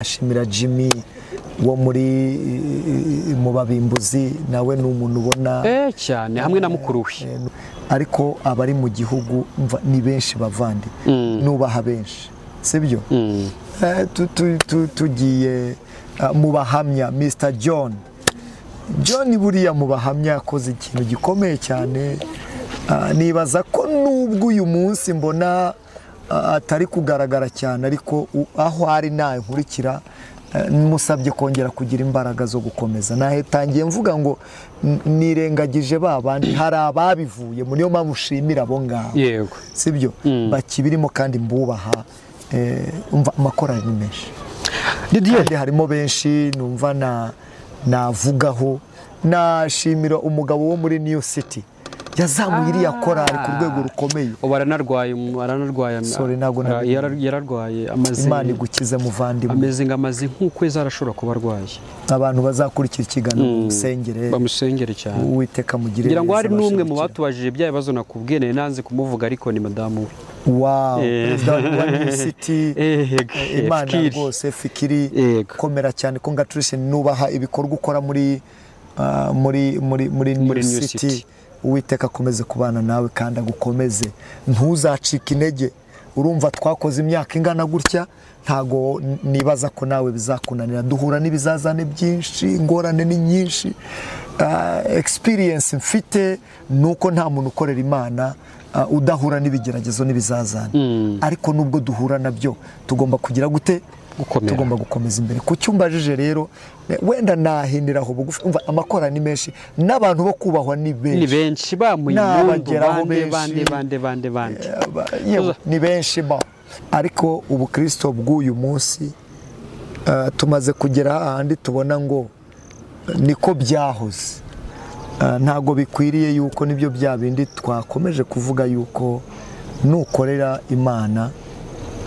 Ashimira Jimmy wo muri mu babimbuzi nawe n'umuntu ubona cyane hamwe na mukuru we ariko abari mu gihugu ni benshi bavandi nubaha benshi sibyo tugiye mu bahamya Mr John buriya mu bahamya yakoze ikintu gikomeye cyane nibaza ko nubwo uyu munsi mbona atari kugaragara cyane ariko aho ari nawe nkurikira musabye kongera kugira imbaraga zo gukomeza nahetangiye mvuga ngo nirengagije babandi hari ababivuye muri yo mpamvu ushimira abo ngabo yego sibyo bakibirimo kandi mbubaha umva amakorari ni menshi kandi harimo benshi numva navugaho nashimira umugabo wo muri New City yazamuye iriya korari ku rwego rukomeye aranarwaye sorry nago yararwaye amaze Imana igukize muvandimwe ameze ngamaze nk'ukwezi arashobora kuba arwaye abantu bazakurikira ikiganiro bamusengere cyane Uwiteka mugire ngira ngo hari n'umwe mu batubajije bya bibazo nakubwiye nanze kumuvuga ariko ni madamu we wow perezida wa New City Imana rwose fikiri komera cyane congratulations nubaha ibikorwa ukora muri New City Uwiteka akomeze kubana nawe kandi agukomeze ntuzacike intege urumva twakoze imyaka ingana gutya ntago nibaza ko nawe bizakunanira duhura n'ibizazane byinshi ingorane ni nyinshi experience mfite nuko nta muntu ukorera Imana udahura n'ibigeragezo n'ibizazane ariko nubwo duhura nabyo tugomba kugira gute tugomba gukomeza imbere ku cyumbajije rero wenda nahindiraho bugufi umva amakorani ni menshi n'abantu bo kubahwa ni benshi bamuyibageraho bande ni benshi ba ariko ubukristo bw'uyu munsi tumaze kugera ahandi tubona ngo niko byahoze ntago bikwiriye yuko nibyo bya bindi twakomeje kuvuga yuko nukorera Imana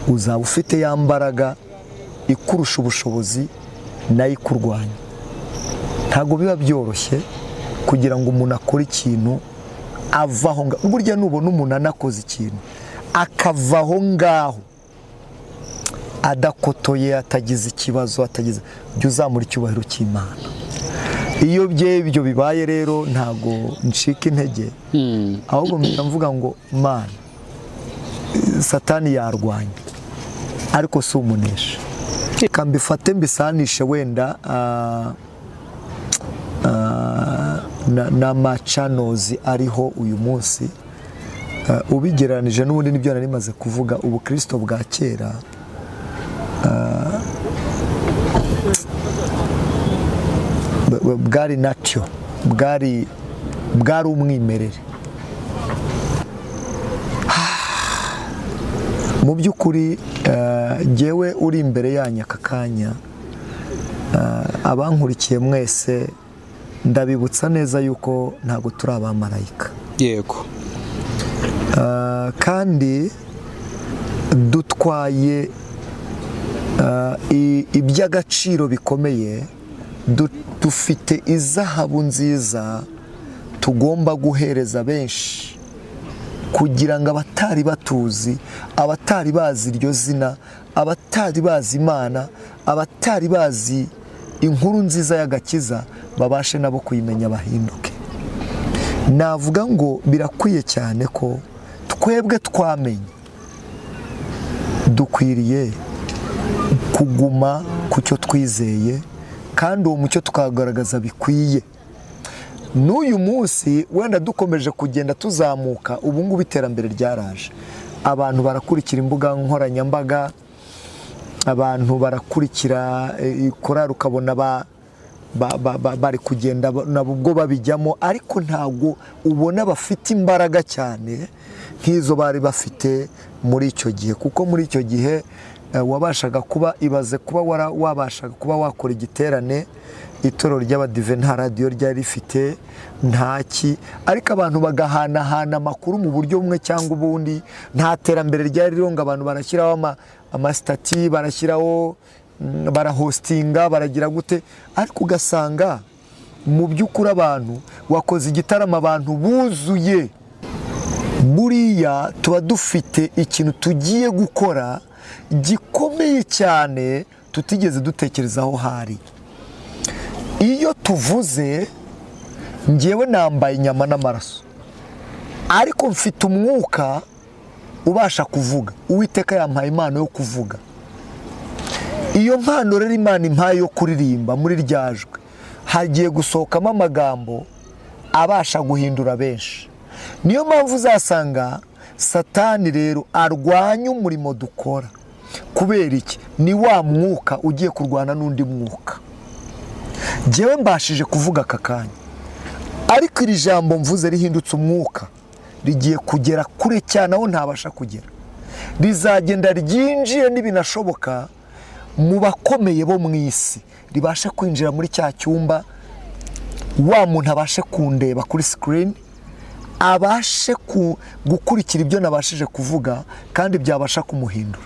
uzaba ufite ya mbaraga ikurusha ubushobozi nayo ikurwanya ntago biba byoroshye kugira ngo umuntu akore ikintu avaho burya nubona umuntu anakoze ikintu akavaho ngaho adakotoye atagize ikibazo atagize byo uzamura icyubahiro cy'Imana iyo ibyo bibaye rero ntago ncika intege ahubwo mvuga ngo Mana Satani yarwanya ariko si umunesha kambifate mbisanishe wenda n'amachanozi ariho uyu munsi ubigeranije n'ubundi nibyo nari maze kuvuga ubukristo bwa kera bwari natyo bwari umwimerere mu by'ukuri ngewe uri imbere yanyu aka kanya abankurikiye mwese ndabibutsa neza yuko ntabwo turi abamarayika yego kandi dutwaye iby'agaciro bikomeye dufite izahabu nziza tugomba guhereza benshi kugira ngo abatari batuzi abatari bazi iryo zina abatari bazi Imana abatari bazi inkuru nziza y'agakiza babashe nabo kuyimenya bahinduke navuga ngo birakwiye cyane ko twebwe twamenye dukwiriye kuguma ku cyo twizeye kandi uwo mucyo tukagaragaza bikwiye n'uyu munsi wenda dukomeje kugenda tuzamuka ubu ngubu iterambere ryaraje abantu barakurikira imbuga nkoranyambaga abantu barakurikira korari ukabona bari kugenda nabwo babijyamo ariko ntabwo ubona bafite imbaraga cyane nk'izo bari bafite muri icyo gihe kuko muri icyo gihe wabashaga kuba ibaze kuba wabashaga kuba wakora igiterane itorero ry'abadive nta radiyo ryari rifite ntaki ariko abantu bagahanahana amakuru mu buryo bumwe cyangwa ubundi nta terambere ryari rironga abantu barashyiraho amasitati barashyiraho barahostinga baragira gute ariko ugasanga mu by'ukuri abantu wakoze igitaramo abantu buzuye buriya tuba dufite ikintu tugiye gukora gikomeye cyane tutigeze dutekerezaho hari. Iyo tuvuze ngewe nambaye inyama n'amaraso, ariko mfite umwuka ubasha kuvuga. Uwiteka yampaye impano yo kuvuga. Iyo mpano rero Imana impaye yo kuririmba muri rya jwi, hagiye gusohokamo amagambo abasha guhindura benshi. Niyo mpamvu uzasanga Satani rero arwanya umurimo dukora. Kubera iki? Ni wa mwuka ugiye kurwana n'undi mwuka. Jewe mbashije kuvuga aka kanya, ariko iri jambo mvuze rihindutse umwuka, rigiye kugera kure cyane aho ntabasha kugera. Rizagenda ryinjiye n'ibinashoboka mu bakomeye bo mu isi, ribashe kwinjira muri cya cyumba, wa muntu abashe kundeba kuri screen, abashe gukurikira ibyo nabashije kuvuga kandi byabasha kumuhindura.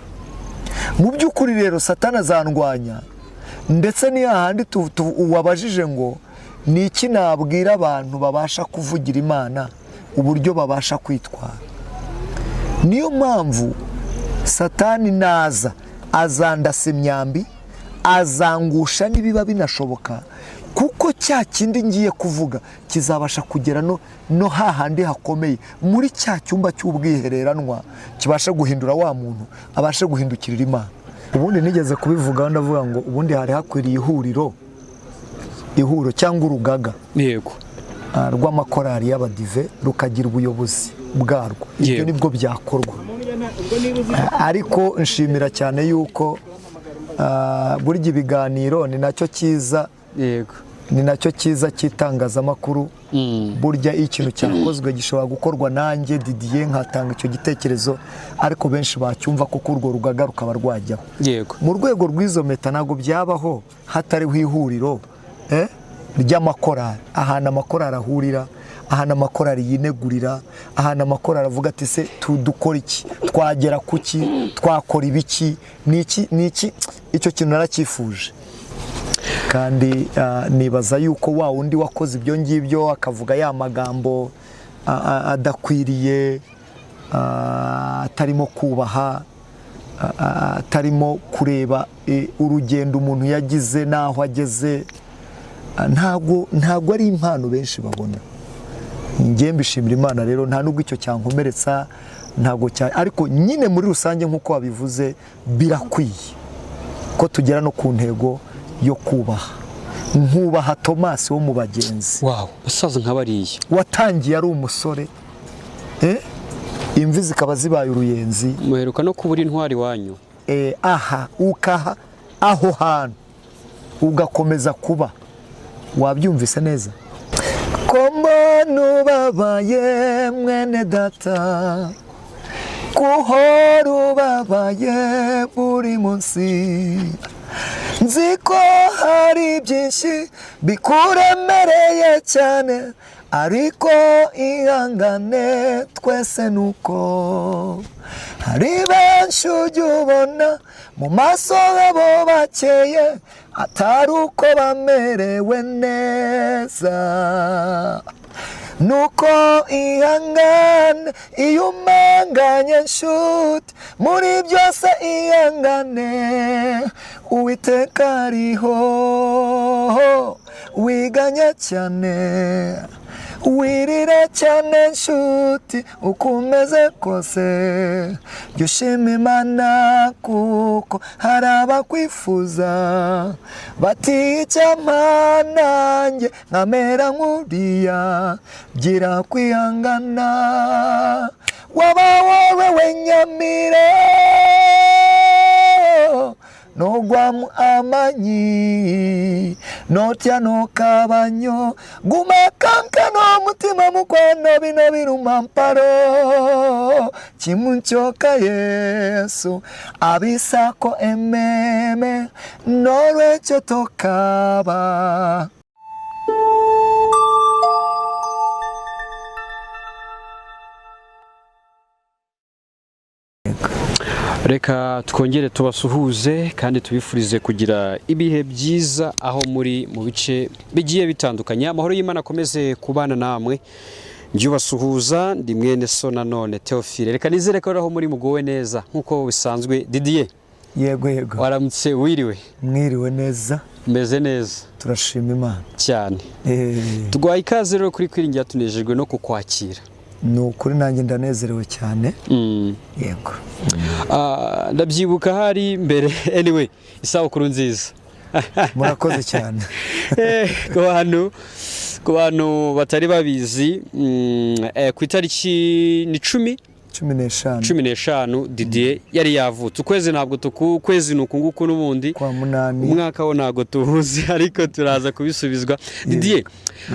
Mu by'ukuri rero Satani azandwanya, ndetse ni hahandi wabajije ngo ni iki nabwira abantu babasha kuvugira Imana uburyo babasha kwitwara. Niyo mpamvu Satani naza azandasa imyambi, azangusha nibiba binashoboka, kuko cya kindi ngiye kuvuga kizabasha kugera no hahandi hakomeye, muri cya cyumba cy'ubwihereranwa, kibasha guhindura wa muntu, abashe guhindukirira Imana. Ubundi nigeze kubivuga, ndavuga ngo ubundi hari hakwiriye ihuro cyangwa urugaga, yego, rw'amakorari y'abadive, rukagira ubuyobozi bwarwo. Ibyo nibwo byakorwa. Ariko nshimira cyane yuko burya ibiganiro ni nacyo cyiza, yego, ni nacyo cyiza cy'itangazamakuru. Burya ikintu cyakozwe gishobora gukorwa nanjye Didier nkatanga icyo gitekerezo, ariko benshi bacyumva kuko urwo rugaga rukaba rwajyaho. Yego. Mu rwego rw'izo meta ntabwo byabaho hatariho ihuriro ry'amakorari, ahantu amakorari ahurira, ahantu amakorari yinegurira, ahantu amakorari avuga ati se dukora iki, twagera kuki, twakora ibiki, niki. Icyo kintu naracyifuje, kandi nibaza yuko wa wundi wakoze ibyo ngibyo akavuga ya magambo adakwiriye, atarimo kubaha, atarimo kureba urugendo umuntu yagize n'aho ageze, ntabwo ari impano benshi babona. Njye mbishimira Imana rero, nta nubwo icyo cyankomeretsa, ntabwo ariko nyine muri rusange nk'uko wabivuze, birakwiye ko tugera no ku ntego yo kubaha. Nkubaha Tomasi wo mu bagenzi, basaza nk'abariya, watangiye ari umusore, imvi zikaba zibaye uruyenzi, muheruka no kubura intwari wanyu, ukaha aho hantu ugakomeza kuba. Wabyumvise neza? Ko mbona ubabaye mwene data, kuhora ubabaye buri munsi, nzi ko hari byinshi bikuremereye cyane, ariko ihangane twese nuko hari benshi ujya ubona mu maso habo bakeye, atari uko bamerewe neza. Nuko ihangane iyo umanganye nshuti, muri byose ihangane, Uwiteka ariho, wiganye cyane, wirire cyane nshuti, uko umeze kose, jya ushima Imana kuko hari abakwifuza, bati icyampa nanjye nkamera nk'uriya. Gira kwihangana, waba wowe wenyamire, nogwamu amanyi, notya nokabanyo, guma kankano mutima mukwano, bino biruma mparo, kimunchoka Yesu, abisako ememe, norwecho tokaba. Reka twongere tubasuhuze kandi tubifurize kugira ibihe byiza aho muri mu bice bigiye bitandukanye. Amahoro y'Imana akomeze kubana namwe. Njye ubasuhuza ndi mwene so nanone Theophile. Reka nizere ko aho muri mugowe neza nkuko bisanzwe. Didier, Yego yego. Waramutse wiriwe? Mwiriwe neza. Meze neza. Turashima Imana. Cyane. Tugwaye ikaze rero kuri Kwiringira, tunejejwe no kukwakira. Ni ukuri nanjye ndanezerewe cyane. Yego. Ndabyibuka hari mbere anyway isabukuru nziza. Murakoze cyane. Ku bantu batari babizi, ku itariki ni 15 Didier yari yavutse. Ukwezi ntabwo ukwezi nuko nguko n'ubundi kwa munani, umwaka wo ntabwo tuhuzi, ariko turaza kubisubizwa. Didier,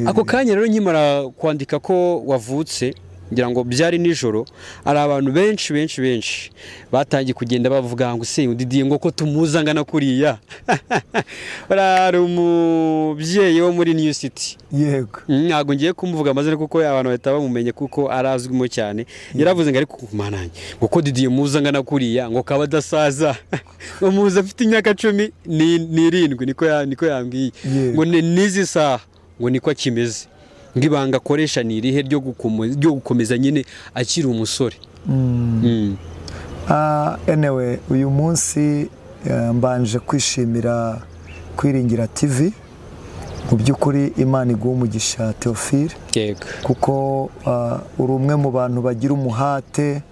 ako kanya rero nkimara kwandika ko wavutse, ngira ngo byari nijoro, ari abantu benshi batangiye kugenda bavuga ngo se Didier ngo ko tumuzangana kuriya. Ari umubyeyi wo muri New City. Yego. Ntabwo ngiye kumuvuga amazina kuko abantu bahita bamumenye kuko arazwimo cyane. Yaravuze ngo ariko kumananye ngo ko Didier muzangana kuriya ngo kaba dasaza. Ngo muza afite imyaka 17 niko yambwiye. Ngo nizi saha ngo niko kimeze. Ngibanga akoresha ni irihe ryo gukomeza nyine akiri umusore. Anyway, uyu munsi mbanje kwishimira Kwiringira TV. Mu by'ukuri Imana iguha umugisha Theophile. Yego. Kuko uri umwe mu bantu bagira umuhate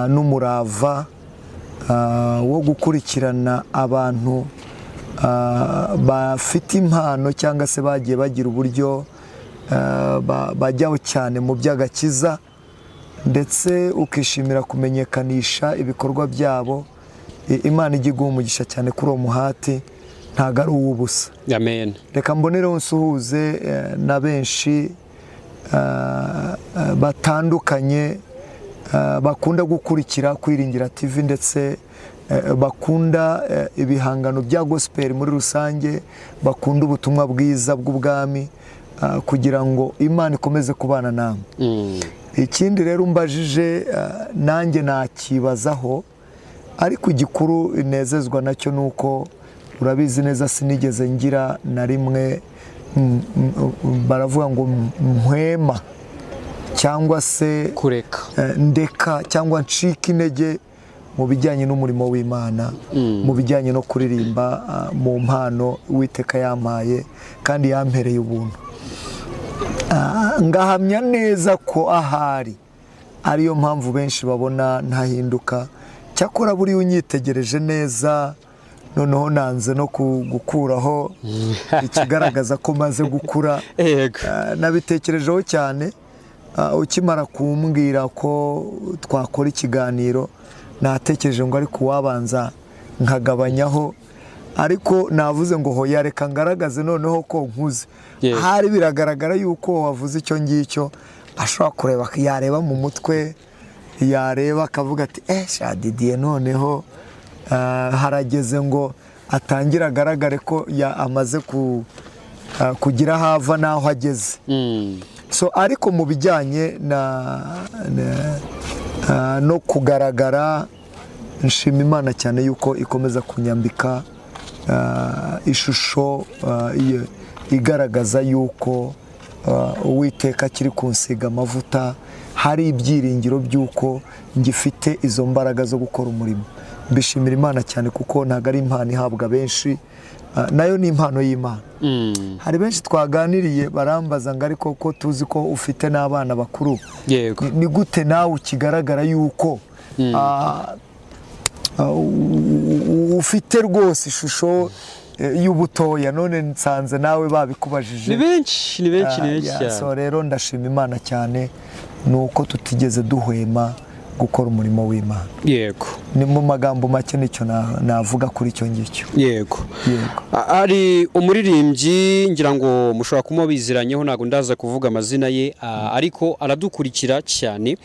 n'umurava wo gukurikirana abantu bafite impano cyangwa se bagiye bagira uburyo bajyaho cyane mu by'agakiza, ndetse ukishimira kumenyekanisha ibikorwa byabo. Imana ijya iguha umugisha cyane kuri uwo muhati, ntago ari uw'ubusa. Amen. Reka mbonereho nsuhuze na benshi batandukanye bakunda gukurikira Kwiringira TV, ndetse bakunda ibihangano bya gospel muri rusange, bakunda ubutumwa bwiza bw'ubwami, kugira ngo Imana ikomeze kubana namwe. Ikindi rero mbajije nanjye nakibazaho, ariko igikuru inezezwa nacyo nuko urabizi neza sinigeze ngira na rimwe baravuga ngo mpwema cyangwa se kureka ndeka cyangwa ncika intege mu bijyanye n'umurimo w'Imana, mu bijyanye no kuririmba mu mpano Uwiteka yampaye kandi yampereye ubuntu. Ngahamya neza ko ahari ariyo mpamvu benshi babona ntahinduka. Cyakora buri unyitegereje neza, noneho nanze no gukuraho ikigaragaza ko maze gukura. Nabitekerejeho cyane ukimara kumbwira ko twakora ikiganiro, natekereje ngo ariko wabanza nkagabanyaho, ariko navuze ngo hoya reka ngaragaze noneho ko nkuze. Hari biragaragara yuko wavuze icyo ngicyo, ashobora kureba yareba mu mutwe, yareba akavuga ati sha Didier noneho harageze ngo atangira agaragare ko amaze kugira hava naho ageze. So ariko mu bijyanye no kugaragara, nshima Imana cyane yuko ikomeza kunyambika ishusho igaragaza yuko Uwiteka akiri kunsiga amavuta, hari ibyiringiro by'uko ngifite izo mbaraga zo gukora umurimo. Mbishimira Imana cyane kuko ntago ari impano ihabwa benshi, nayo ni impano y'Imana. Hari benshi twaganiriye barambaza ngo ariko ko tuzi ko ufite n'abana bakuru, ni gute nawe ukigaragara yuko ufite rwose ishusho y'ubutoya? None nsanze nawe babikubajije. Ni benshi cyane. So rero ndashima Imana cyane nuko tutigeze duhwema gukora umurimo w'Imana. Yego. Ni mu magambo make nicyo navuga kuri icyo ngicyo. Yego. Ari umuririmbyi, ngira ngo mushobora kumubiziranyeho, ntago ndaza kuvuga amazina ye, ariko aradukurikira cyane.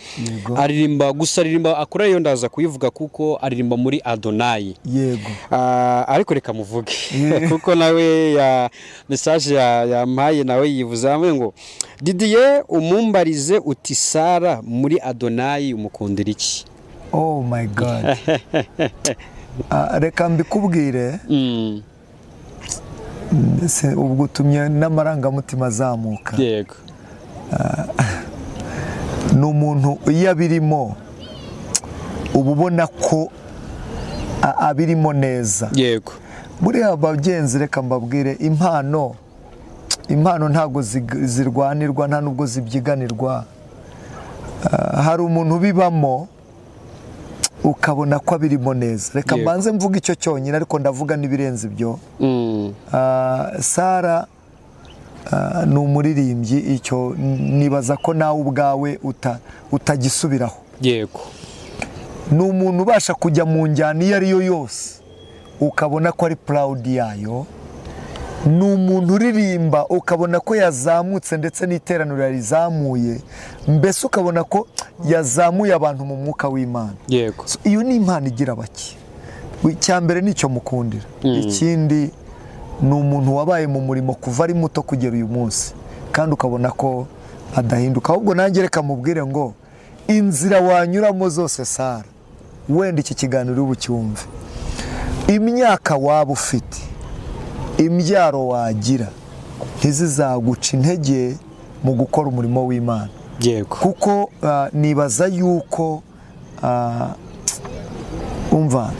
Aririmba gusa, aririmba akora yo ndaza kuyivuga kuko aririmba muri Adonai. Yego. Ariko reka muvuge kuko nawe ya message yampaye nawe yivuze hamwe ngo Didier umumbarize uti Sara muri Adonai umukundira iki? Oh my God. Reka mbikubwire. Ubwo utumye n'amarangamutima azamuka. Yego. Ni umuntu iyo abirimo uba ubona ko abirimo neza. yego buriya bagenzi reka mbabwire, impano ntabwo zirwanirwa, nta nubwo zibyiganirwa. hari umuntu ubibamo ukabona ko abirimo neza. Reka mbanze mvuga icyo cyonyine, ariko ndavuga n'ibirenze ibyo. Sara ni umuririmbyi, icyo nibaza ko nawe ubwawe utagisubiraho. yego ni umuntu ubasha kujya mu njyana iyo ari yo yose ukabona ko ari proud yayo. ni umuntu uririmba ukabona ko yazamutse, ndetse n'iteraniro yarizamuye, mbese ukabona ko yazamuye abantu mu mwuka w'Imana. yego iyo ni impano igira bake. icya mbere nicyo mukundira. ikindi ni umuntu wabaye mu murimo kuva ari muto kugera uyu munsi, kandi ukabona ko adahinduka. ahubwo nanjye reka mubwire ngo inzira wanyuramo zose Sara, wenda iki kiganiro ubu cyumve, imyaka waba ufite, imbyaro wagira, ntizizaguca intege mu gukora umurimo w'Imana. yego kuko nibaza yuko umva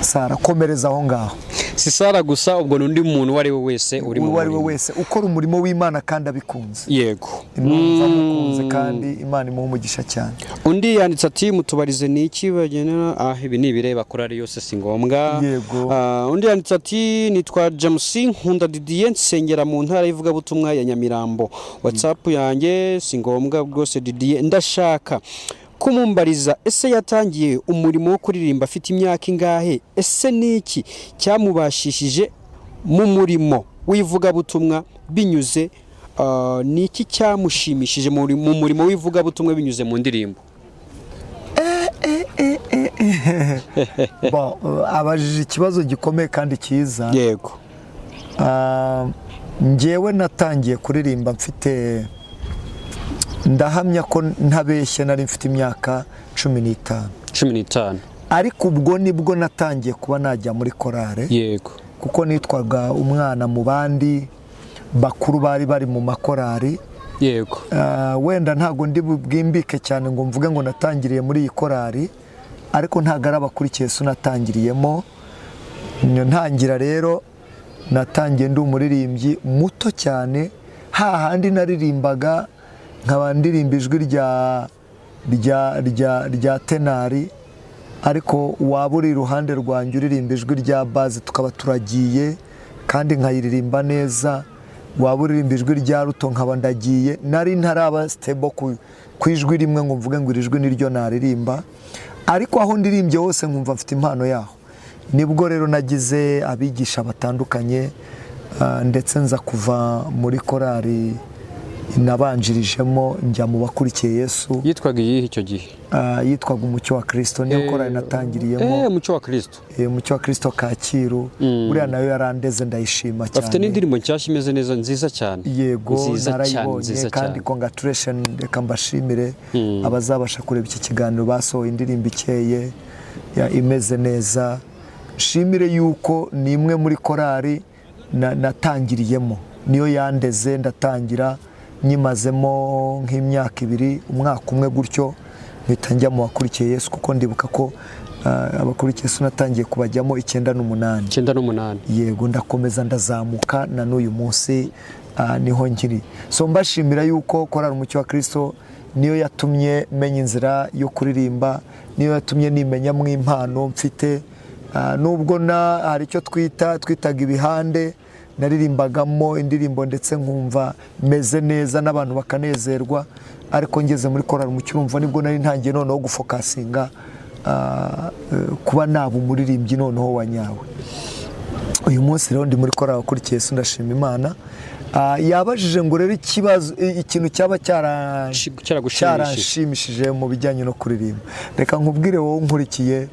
Sara, komereza aho ngaho. si Sara gusa, ubwo n'undi muntu uwo ari we wese uri mu uwo ari we wese ukora umurimo w'Imana kandi abikunze. yego Imana amukunze kandi Imana imuha umugisha cyane. undi yanditse ati mutubarize ni iki bagenera. ibi ni ibireba korali yose si ngombwa. Yego. undi yanditse ati nitwa James Nkunda Didier, nsengera mu ntara y'ivugabutumwa ya Nyamirambo. WhatsApp yanjye si ngombwa rwose Didier, ndashaka kumumbariza, ese yatangiye umurimo wo kuririmba afite imyaka ingahe? Ese niki cyamubashishije mu murimo w'ivugabutumwa binyuze niki cyamushimishije mu murimo w'ivugabutumwa binyuze mu ndirimbo? abajije ikibazo gikomeye kandi cyiza. yego njyewe natangiye kuririmba mfite, ndahamya ko ntabeshye, nari mfite imyaka 15. ariko ubwo nibwo natangiye kuba najya muri korale. yego kuko nitwaga umwana mu bandi bakuru bari mu makorali. yego wenda ntago ndi bwimbike cyane ngo mvuge ngo natangiriye muri iyi korali, ariko ntago ari abakurikiye Yesu natangiriyemo. ntangira rero natangiye ndi umuririmbyi muto cyane, hahandi naririmbaga nkaba ndirimba ijwi rya tenari, ariko waba uri iruhande rwanjye uririmba ijwi rya bazi tukaba turagiye kandi nkayiririmba neza. waba uririmba ijwi rya ruto nkaba ndagiye, nari ntaraba stable ku ijwi rimwe ngo mvuge ngo iri jwi niryo naririmba. ariko aho ndirimbye hose nkumva mfite impano yaho. nibwo rero nagize abigisha batandukanye, ndetse nza kuva muri korali nabanjirijemo njya mu bakurikiye Yesu. yitwaga iyihe icyo gihe? yitwaga Umucyo wa Kristo, niyo korali natangiriyemo. Umucyo wa Kristo. Umucyo wa Kristo Kacyiru. buriya nayo yarandeze, ndayishima cyane. bafite n'indirimbo nshyashya imeze neza, nziza cyane. yego narayibonye kandi congratulation, reka mbashimire abazabasha kureba iki kiganiro, basohoye indirimbo ikeye imeze neza. nshimire yuko ni imwe muri korali natangiriyemo, niyo yandeze. ndatangira nyimazemo nk'imyaka 2, umwaka umwe gutyo mpita njya mu bakurikiye Yesu, kuko ndibuka ko abakurikiye Yesu natangiye kubajyamo 9 yego, ndakomeza ndazamuka na n'uyu munsi niho nkiri. so mbashimira yuko korali Umucyo wa Kristo niyo yatumye menya inzira yo kuririmba, niyo yatumye nimenya mu impano mfite. nubwo hari icyo twitaga ibihande, naririmbagamo indirimbo ndetse nkumva meze neza n'abantu bakanezerwa. ariko ngeze muri korali Umucyo urumva nibwo nari ntangiye noneho gufokasinga kuba naba umuririmbyi noneho wanyawe. uyu munsi rero ndi muri korali Abakurikiye Yesu, ndashima Imana. yabajije ngo rero ikintu cyaba cyaranshimishije mu bijyanye no kuririmba. reka nkubwire wowe nkurikiye,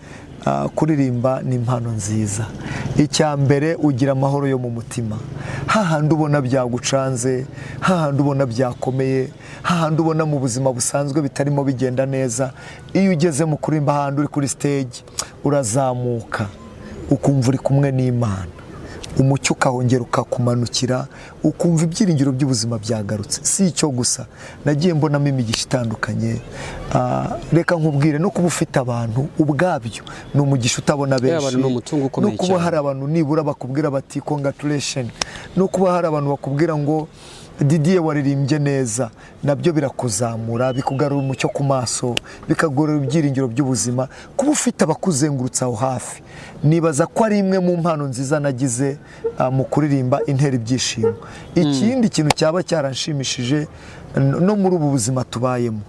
kuririmba ni impano nziza. icya mbere ugira amahoro yo mu mutima, hahandi ubona byagucanze, hahandi ubona byakomeye, hahandi ubona mu buzima busanzwe bitarimo bigenda neza. iyo ugeze mu kuririmba, hahandi uri kuri stage urazamuka ukumva uri kumwe n'Imana, umucyo ukahongera ukakumanukira ukumva ibyiringiro by'ubuzima byagarutse. Si icyo gusa, nagiye mbonamo imigisha itandukanye. Reka nkubwire, no kuba ufite abantu ubwabyo ni umugisha utabona benshi, no kuba hari abantu nibura bakubwira bati congratulation, no kuba hari abantu bakubwira ngo Didier waririmbye neza, nabyo birakuzamura, bikugarura umucyo ku maso, bikagarura ibyiringiro by'ubuzima. Kuba ufite abakuzengurutse aho hafi, nibaza ko ari imwe mu mpano nziza nagize mu kuririmba intera ibyishimo. Ikindi kintu cyaba cyaranshimishije no muri ubu buzima tubayemo,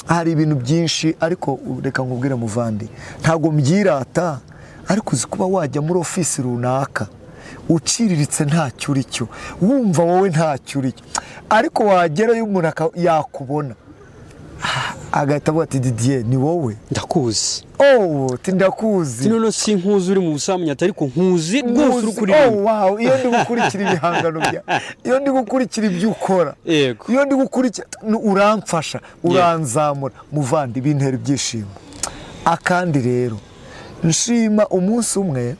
hari ibintu byinshi, ariko reka nkubwire muvandi, ntabwo mbyirata, ariko uzi kuba wajya muri ofisi runaka uciriritse ntacyo uri cyo, wumva wowe ntacyo uri cyo, ariko wagerayo umuntu yakubona agahita avuga ati Didier ni wowe, ndakuzi. Ndakuzi. None sinkuzi uri mu busamanya, ariko nkuzi rwose uri kuririmba. Wow, iyo ndi gukurikira ibihangano bya, iyo ndi gukurikira ibyo ukora, iyo ndi gukurikira, uramfasha, uranzamura muvandi, bintera ibyishimo. Akandi rero nshima, umunsi umwe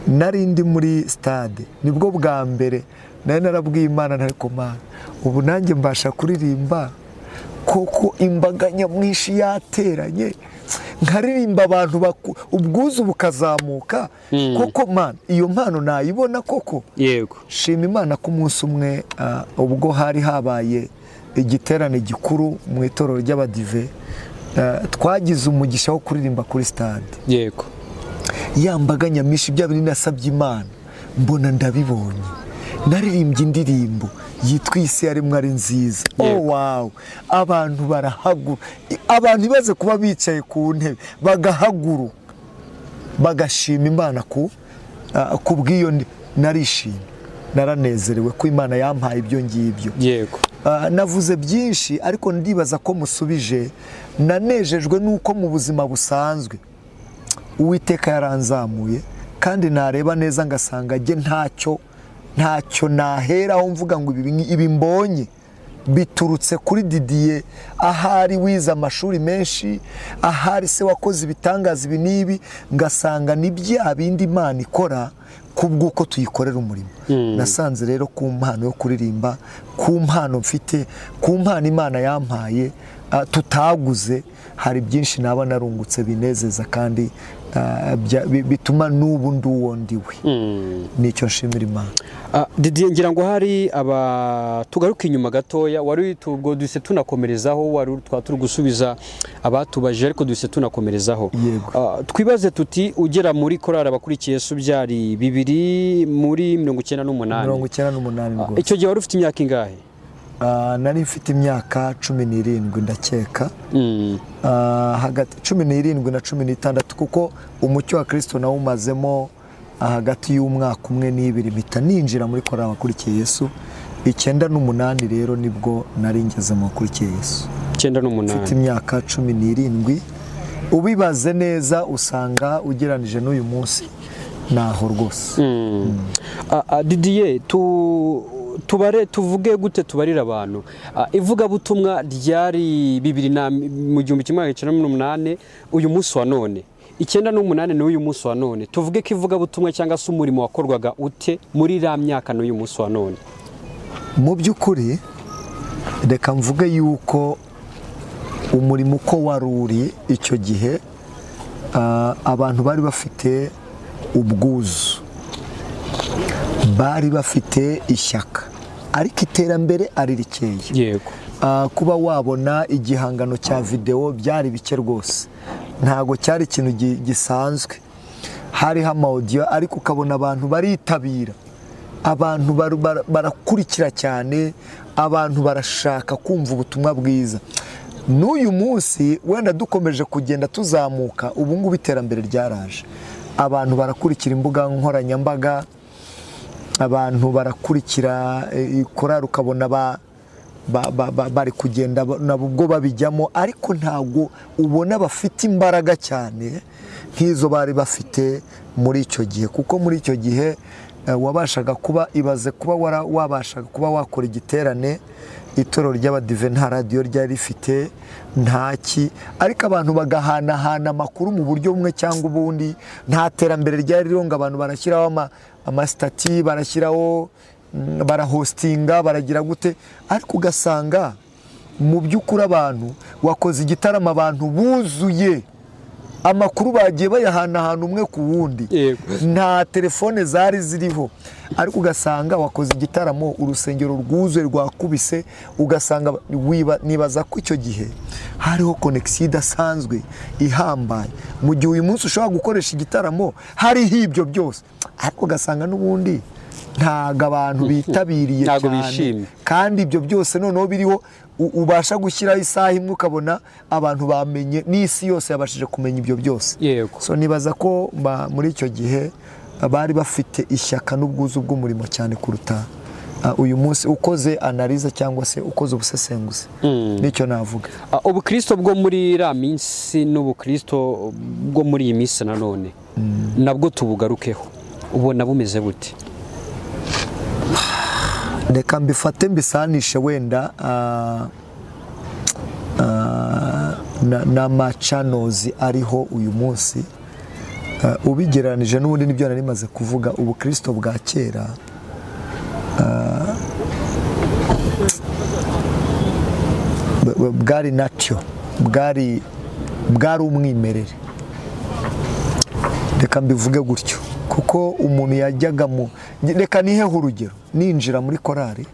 nari ndi muri stade, nibwo bwa mbere nari narabwiye Imana, ariko Mana, ubu nanjye mbasha kuririmba koko imbaga nyamwinshi yateranye, nkaririmba abantu ubwuzu bukazamuka, koko Mana, iyo mpano nayibona koko. Yego, shima Imana ko umunsi umwe ubwo hari habaye igiterane gikuru mu itorero ry'abadive, twagize umugisha wo kuririmba kuri stade. Yego, ya mbaga nyamwinshi, bya bintu nasabye Imana mbona ndabibonye. Naririmbye indirimbo yitwa Isi yaremwe ari nziza. Wow, abantu barahagura, abantu ibaze kuba bicaye ku ntebe bagahaguruka bagashima Imana ku bw'iyo. Narishimye, naranezerewe ko Imana yampaye ibyo ngibyo. yego, navuze byinshi, ariko ndibaza ko musubije. Nanejejwe nuko mu buzima busanzwe Uwiteka yaranzamuye, kandi nareba neza ngasanga njye ntacyo naheraho mvuga ngo ibi mbonye biturutse kuri Didier. Ahari wize amashuri menshi, ahari se wakoze ibitangaza ibi n'ibi, ngasanga ni bya bindi Imana ikora kubw'uko tuyikorera umurimo. Nasanze rero ku mpano yo kuririmba, ku mpano mfite, ku mpano Imana yampaye tutaguze, hari byinshi naba narungutse binezeza, kandi bituma n'ubu ndi uwo ndiwe. Nicyo nshimira Imana. Didier, ngira ngo hari tugaruka inyuma gatoya, wari ubwo duhise tunakomerezaho, wari turi gusubiza abatubaje, ariko duhise tunakomerezaho. Twibaze tuti, ugera muri korali abakurikiye Yesu byari 1998. 1998 rwose. Icyo gihe wari ufite imyaka ingahe? Nari mfite imyaka 17 ndakeka, hagati 17 na 16, kuko umucyo wa Kristo nawo umazemo hagati y'umwaka umwe n'ibiri mpita ninjira muri korali abakurikiye Yesu. 98 rero nibwo nari ngeze mu bakurikiye Yesu. 98 mfite imyaka 17. Ubibaze neza usanga ugeranije n'uyu munsi naho rwose. Didier, tuvuge gute tubarira abantu? Ivugabutumwa ryari 1998, uyu munsi wa none 98 n'uyu munsi wa none, tuvuge ko ivugabutumwa cyangwa se umurimo wakorwaga ute muri iriya myaka n'uyu munsi wa none? Mu by'ukuri reka mvuge yuko umurimo uko wari uri icyo gihe, abantu bari bafite ubwuzu, bari bafite ishyaka, ariko iterambere ari rikeya. Yego, kuba wabona igihangano cya video byari bike rwose, ntago cyari ikintu gisanzwe. Hariho amaudio, ariko ukabona abantu baritabira, abantu barakurikira cyane, abantu barashaka kumva ubutumwa bwiza. N'uyu munsi wenda dukomeje kugenda tuzamuka, ubu ngubu iterambere ryaraje, abantu barakurikira imbuga nkoranyambaga, abantu barakurikira korali, ukabona bari kugenda nabwo babijyamo, ariko ntabwo ubona bafite imbaraga cyane nk'izo bari bafite muri icyo gihe. Kuko muri icyo gihe wabashaga kuba, ibaze kuba wabashaga kuba wakora igiterane itorero ry'abadive nta radiyo ryari rifite ntaki, ariko abantu bagahanahana amakuru mu buryo bumwe cyangwa ubundi. Nta terambere ryari ririho ngo abantu barashyiraho amasitati, barashyiraho barahostinga, baragira gute, ariko ugasanga mu by'ukuri abantu wakoze igitaramo abantu buzuye, amakuru bagiye bayahanahana umwe ku wundi, nta telefone zari ziriho, ariko ugasanga wakoze igitaramo urusengero rwuzuye rwakubise, ugasanga nibaza ko icyo gihe hariho konegisiyo idasanzwe ihambaye, mu gihe uyu munsi ushobora gukoresha igitaramo hariho ibyo byose, ariko ugasanga n'ubundi ntago abantu bitabiriye cyane, kandi ibyo byose noneho biriho ubasha gushyiraho isaha imwe ukabona abantu bamenye, n'isi yose yabashije kumenya ibyo byose. So nibaza ko muri icyo gihe bari bafite ishyaka n'ubwuzu bw'umurimo cyane kuruta uyu munsi ukoze analize cyangwa se ukoze ubusesenguzi. Nicyo navuga. Ubukristo bwo muri iriya minsi n'ubukristo bwo muri iyi minsi nanone nabwo tubugarukeho, ubona bumeze bute? Reka mbifate mbisanishe wenda n'amacanozi ariho uyu munsi, ubigereranije n'ubundi nibyo nari maze kuvuga. Ubukristo bwa kera bwari nacyo, bwari umwimerere, reka mbivuge gutyo, kuko umuntu yajyaga reka niheho urugero, ninjira muri korari,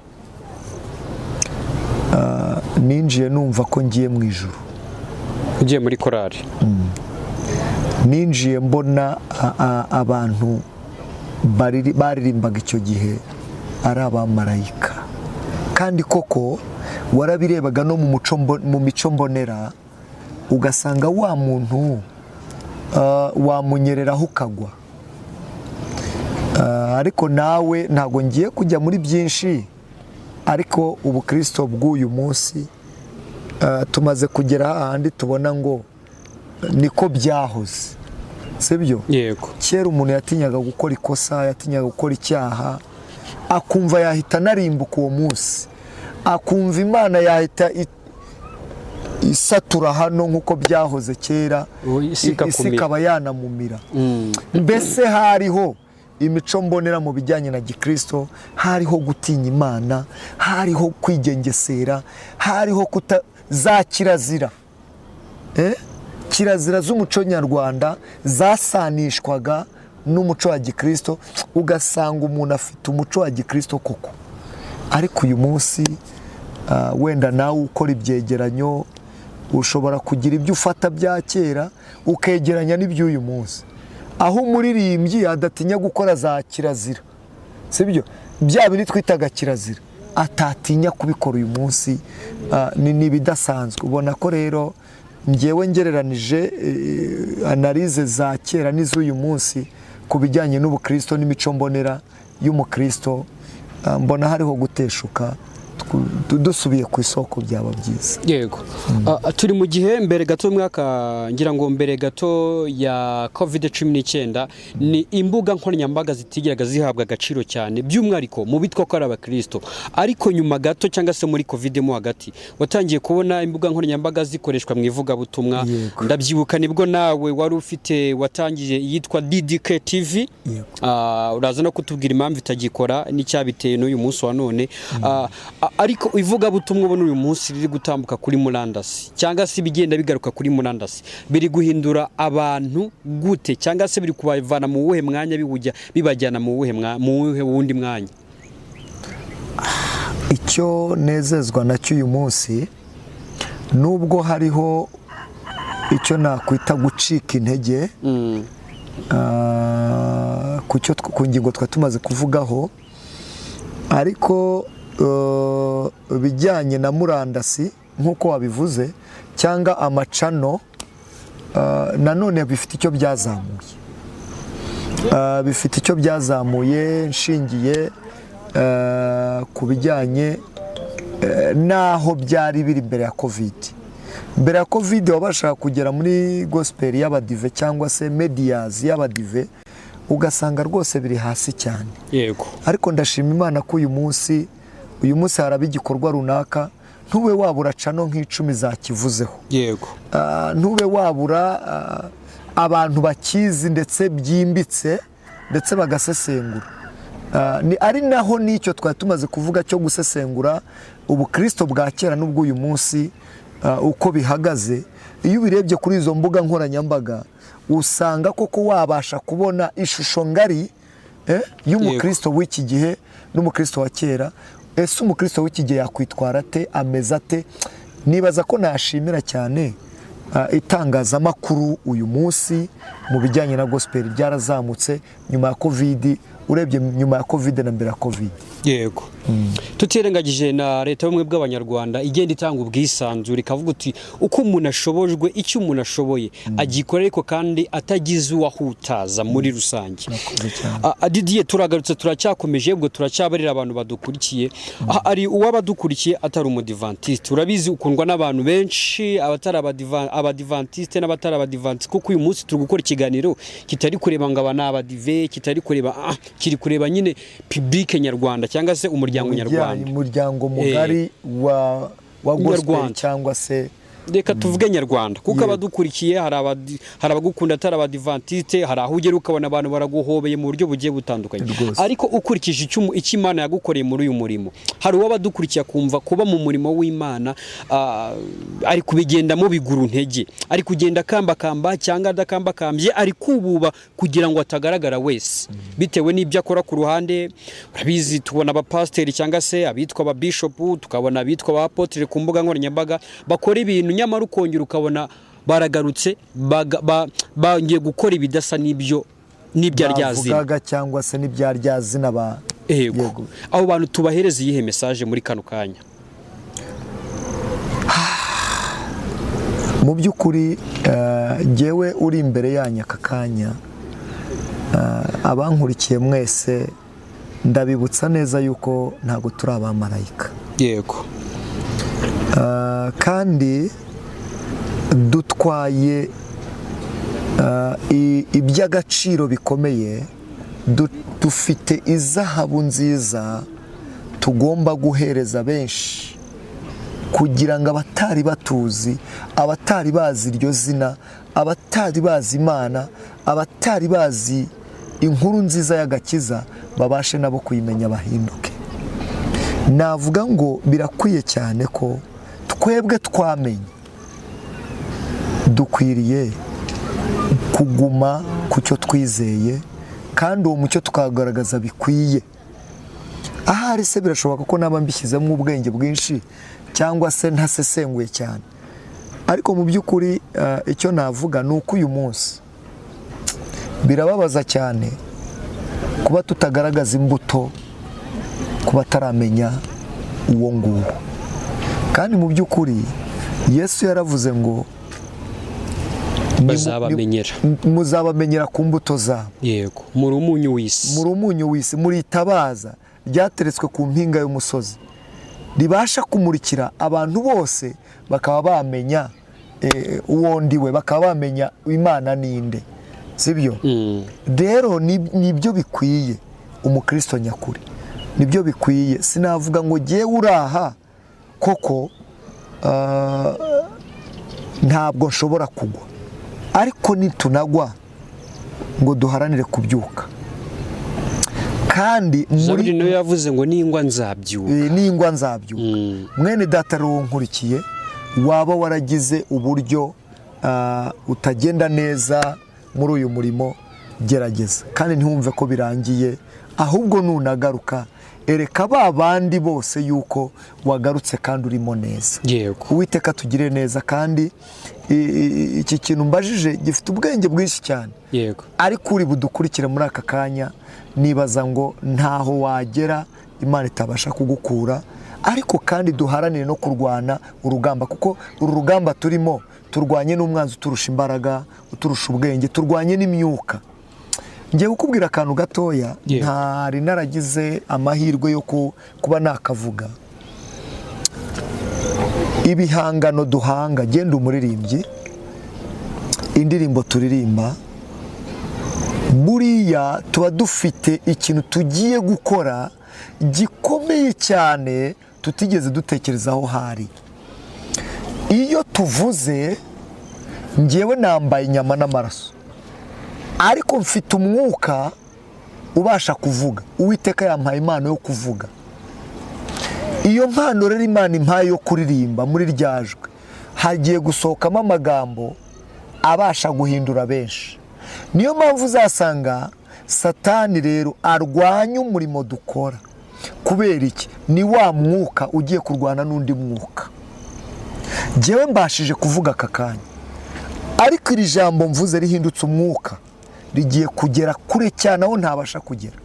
ninjiye numva ko ngiye mu ijuru. Ugiye muri korari? Ninjiye mbona abantu baririmbaga icyo gihe ari abamarayika, kandi koko warabirebaga no mu mico mbonera, ugasanga wa muntu wamunyereraho ukagwa. Ariko nawe ntabwo ngiye kujya muri byinshi, ariko ubukristo bw'uyu munsi tumaze kugera ahandi tubona ngo niko byahoze, sibyo? Yego. Kera umuntu yatinyaga gukora ikosa, yatinyaga gukora icyaha, akumva yahita anarimbuka uwo munsi, akumva Imana yahita isatura hano nk'uko byahoze kera, isi ikaba yanamumira. Mbese hariho imico mbonera mu bijyanye na gikristo, hariho gutinya Imana, hariho kwigengesera, hariho za kirazira, kirazira z'umuco nyarwanda zasanishwaga n'umuco wa gikristo, ugasanga umuntu afite umuco wa gikristo koko. Ariko uyu munsi wenda nawe ukora ibyegeranyo, ushobora kugira ibyo ufata bya kera ukegeranya n'iby'uyu munsi, aho umuririmbyi adatinya gukora za kirazira, sibyo? Bya bindi twitaga kirazira atatinya kubikora uyu munsi, ni ibidasanzwe. Ubona ko rero ngewe ngereranije analize za kera n'iz'uyu munsi ku bijyanye n'ubukristo n'imico mbonera y'umukristo, mbona hariho guteshuka, dusubiye ku isoko byaba byiza. Yego. Turi mu gihe mbere gato y'umwaka, ngira ngo mbere gato ya COVID-19, ni imbuga nkoranyambaga zitigeraga zihabwa agaciro cyane, by'umwihariko mu bitwa ko ari abakristo. Ariko nyuma gato cyangwa se muri COVID mo hagati, watangiye kubona imbuga nkoranyambaga zikoreshwa mu ivugabutumwa. Ndabyibuka nibwo nawe wari ufite watangiye yitwa DDK TV. Uraza no kutubwira impamvu itagikora n'icyabiteye n'uyu munsi wa none. Ariko ivugabutumwa ubona uyu munsi riri gutambuka kuri murandasi, cyangwa se bigenda bigaruka kuri murandasi, biri guhindura abantu gute, cyangwa se biri kubavana mu wuhe mwanya bibajyana mu wuhe wundi mwanya? Icyo nezezwa nacyo uyu munsi, nubwo hariho icyo nakwita gucika intege ku ngingo twa tumaze kuvugaho, ariko bijyanye na murandasi nk'uko wabivuze cyangwa amacano, nanone bifite icyo byazamuye, bifite icyo byazamuye nshingiye ku bijyanye n'aho byari biri mbere ya COVID. Mbere ya COVID wabashaga kugera muri gospel y'abadive cyangwa se medias y'abadive, ugasanga rwose biri hasi cyane. Yego. Ariko ndashima Imana ko uyu munsi uyu munsi haraba igikorwa runaka, ntube wabura cano nk'icumi zakivuzeho, yego, ntube wabura abantu bakizi ndetse byimbitse ndetse bagasesengura. Ari naho n'icyo twari tumaze kuvuga cyo gusesengura ubukristo bwa kera n'ubw'uyu munsi uko bihagaze. Iyo ubirebye kuri izo mbuga nkoranyambaga usanga koko wabasha kubona ishusho ngari y'umukristo w'iki gihe n'umukristo wa kera. Ese umukristo w'iki gihe yakwitwara ate, ameze ate? Nibaza ko nashimira cyane itangazamakuru uyu munsi mu bijyanye na gospel ryarazamutse nyuma ya covid, urebye nyuma ya covid na mbere ya covid. Yego, tutirengagije na leta y'ubumwe bw'abanyarwanda igenda itanga ubwisanzure, ikavuga uti uko umuntu ashobojwe, icyo umuntu ashoboye agikora, ariko kandi atagize uwahutaza muri rusange. Didier, turagarutse, turacyakomeje, ubwo turacyabarira abantu badukurikiye. Ari uwabadukurikiye atari umudivantiste, urabizi ukundwa n'abantu benshi, abatari abadivantiste n'abatari abadivantiste, kuko uyu munsi turi gukora ikiganiro kitari kureba ngo aba ni abadive, kitari kureba kiri kureba nyine public nyarwanda cyangwa se umuryango nyarwanda, umuryango mugari wa gospel cyangwa se reka tuvuge nyarwanda, kuko abadukurikiye hari abagukunda atari abadivantiste, hari aho ugera ukabona abantu baraguhobeye mu buryo bugiye butandukanye, ariko ukurikije icyo Imana yagukoreye muri uyu murimo, hari uwabadukurikiye kumva kuba mu murimo w'Imana ari kubigendamo biguru ntege, ari kugenda kambakamba cyangwa adakambakambye, ari kububa kugira ngo atagaragara wese bitewe n'ibyo akora ku ruhande. Urabizi, tubona abapasiteri cyangwa se abitwa ababishopu, tukabona abitwa abapotere ku mbuga nkoranyambaga bakora ibintu, nyamara ukongera ukabona baragarutse bagiye gukora ibidasa n'ibyo bavugaga cyangwa se n'ibyaryazina ba. Yego, abo bantu tubahereza iyihe message muri kano kanya? Mu by'ukuri jyewe uri imbere yanyu aka kanya, abankurikiye mwese ndabibutsa neza yuko ntabwo turi abamarayika. Yego, kandi dutwaye iby'agaciro bikomeye, dufite izahabu nziza tugomba guhereza benshi, kugira ngo abatari batuzi, abatari bazi iryo zina, abatari bazi Imana, abatari bazi inkuru nziza y'agakiza babashe nabo kuyimenya, bahinduke. Navuga ngo birakwiye cyane ko twebwe twamenye dukwiriye kuguma ku cyo twizeye, kandi uwo mucyo tukagaragaza bikwiye. Ahari se birashoboka ko naba mbishyizemo ubwenge bwinshi cyangwa se ntasesenguye cyane, ariko mu by'ukuri icyo navuga ni uko uyu munsi birababaza cyane kuba tutagaragaza imbuto ku bataramenya uwo nguwo. Kandi mu by'ukuri Yesu yaravuze ngo muzabamenyera ku mbuto zabo. Yego, muri umunyu w'isi, muri umunyu w'isi, muri itabaza ryateretswe ku mpinga y'umusozi, ribasha kumurikira abantu bose, bakaba bamenya uwo ndiwe, bakaba bamenya Imana ninde, sibyo? Rero nibyo bikwiye umukristo nyakuri, nibyo bikwiye. Sinavuga ngo jyewe uraha koko ntabwo nshobora kugwa, ariko nitunagwa ngo duharanire kubyuka. Kandi muri no yavuze ngo ningwa nzabyuka, ningwa nzabyuka. Mwene data rero nkurikiye, waba waragize uburyo utagenda neza muri uyu murimo, gerageza kandi ntiwumve ko birangiye, ahubwo nunagaruka ereka ba bandi bose yuko wagarutse kandi urimo neza. Yego, Uwiteka tugire neza. kandi iki kintu mbajije gifite ubwenge bwinshi cyane. yego, ariko uri budukurikire muri aka kanya, nibaza ngo ntaho wagera Imana itabasha kugukura, ariko kandi duharanire no kurwana urugamba, kuko uru rugamba turimo turwanye n'umwanzi uturusha imbaraga, uturusha ubwenge, turwanye n'imyuka. Ngiye kukubwira akantu gatoya, ntari naragize amahirwe yo kuba nakavuga. Ibihangano duhanga, genda umuririmbyi, indirimbo turirimba, buriya tuba dufite ikintu tugiye gukora gikomeye cyane tutigeze dutekerezaho hari. Iyo tuvuze njyewe nambaye inyama n'amaraso, ariko mfite umwuka ubasha kuvuga. Uwiteka yampaye impano yo kuvuga. Iyo mpano rero Imana impaye yo kuririmba muri rya jwi, hagiye gusohokamo amagambo abasha guhindura benshi. Niyo mpamvu uzasanga Satani rero arwanya umurimo dukora. Kubera iki? Ni wa mwuka ugiye kurwana n'undi mwuka. Njyewe mbashije kuvuga aka kanya, ariko iri jambo mvuze rihindutse umwuka, rigiye kugera kure cyane aho ntabasha kugera.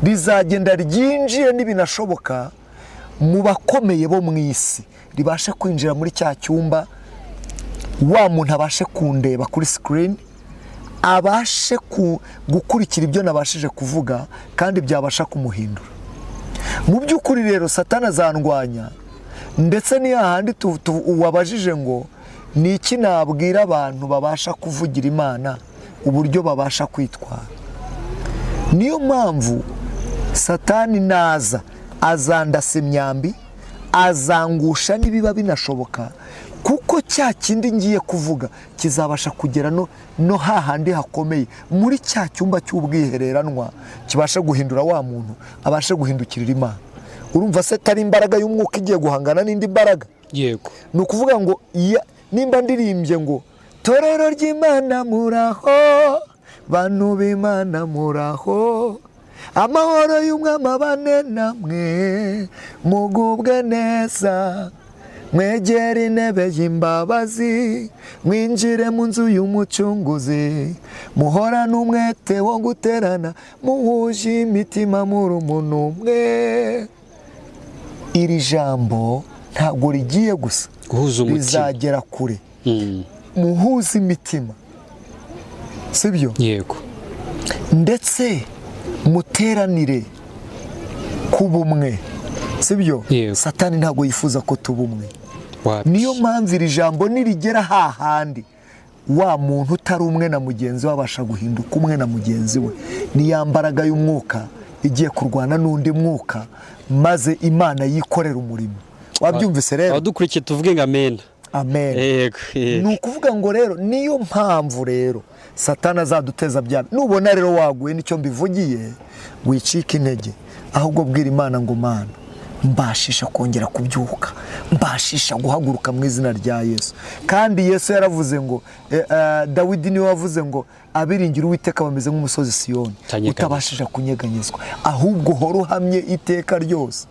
Rizagenda ryinjiye n'ibinashoboka mu bakomeye bo mu isi, ribashe kwinjira muri cya cyumba, wa muntu abashe kundeba kuri screen, abashe gukurikira ibyo nabashije kuvuga, kandi byabasha kumuhindura. Mu by'ukuri rero Satani azandwanya, ndetse ni hahandi wabajije ngo ni iki nabwira abantu babasha kuvugira Imana uburyo babasha kwitwara. Niyo mpamvu Satani naza azandasa imyambi, azangusha nibiba binashoboka, kuko cya kindi ngiye kuvuga kizabasha kugera no hahandi hakomeye, muri cya cyumba cy'ubwihereranwa, kibasha guhindura wa muntu, abashe guhindukirira Imana. Urumva se atari imbaraga y'umwuka igiye guhangana n'indi mbaraga? Yego. Ni ukuvuga ngo nimba ndirimbye ngo torero ry'Imana muraho, bantu b'Imana muraho, amahoro y'umwami abane namwe, mugubwe neza, mwegere intebe y'imbabazi, mwinjire mu nzu y'umucunguzi, muhorane umwete wo guterana, muhuje imitima muri umuntu umwe. Iri jambo ntabwo rigiye gusa rizagera kure. Muhuze imitima, sibyo? Yego. Ndetse muteranire ku bumwe, sibyo? Satani ntabwo yifuza ko tuba umwe. Niyo mpamvu iri jambo nirigera hahandi, wa muntu utari umwe na mugenzi we abasha guhinduka umwe na mugenzi we. Ni ya mbaraga y'umwuka igiye kurwana n'undi mwuka, maze Imana yikorera umurimo. Wabyumvise rero? Abadukurikiye tuvuge ngo amen. Amen. Yego. Ni ukuvuga ngo rero niyo mpamvu rero Satani azaduteza bya. Nubona rero waguye nicyo mbivugiye, wicika intege, ahubwo bwira Imana ngo Mana, mbashisha kongera kubyuka, mbashisha guhaguruka mu izina rya Yesu. Kandi Yesu yaravuze ngo Dawidi niwe wavuze ngo abiringira Uwiteka bameze nk'umusozi Siyoni utabashije kunyeganyezwa, ahubwo hora uhamye iteka ryose.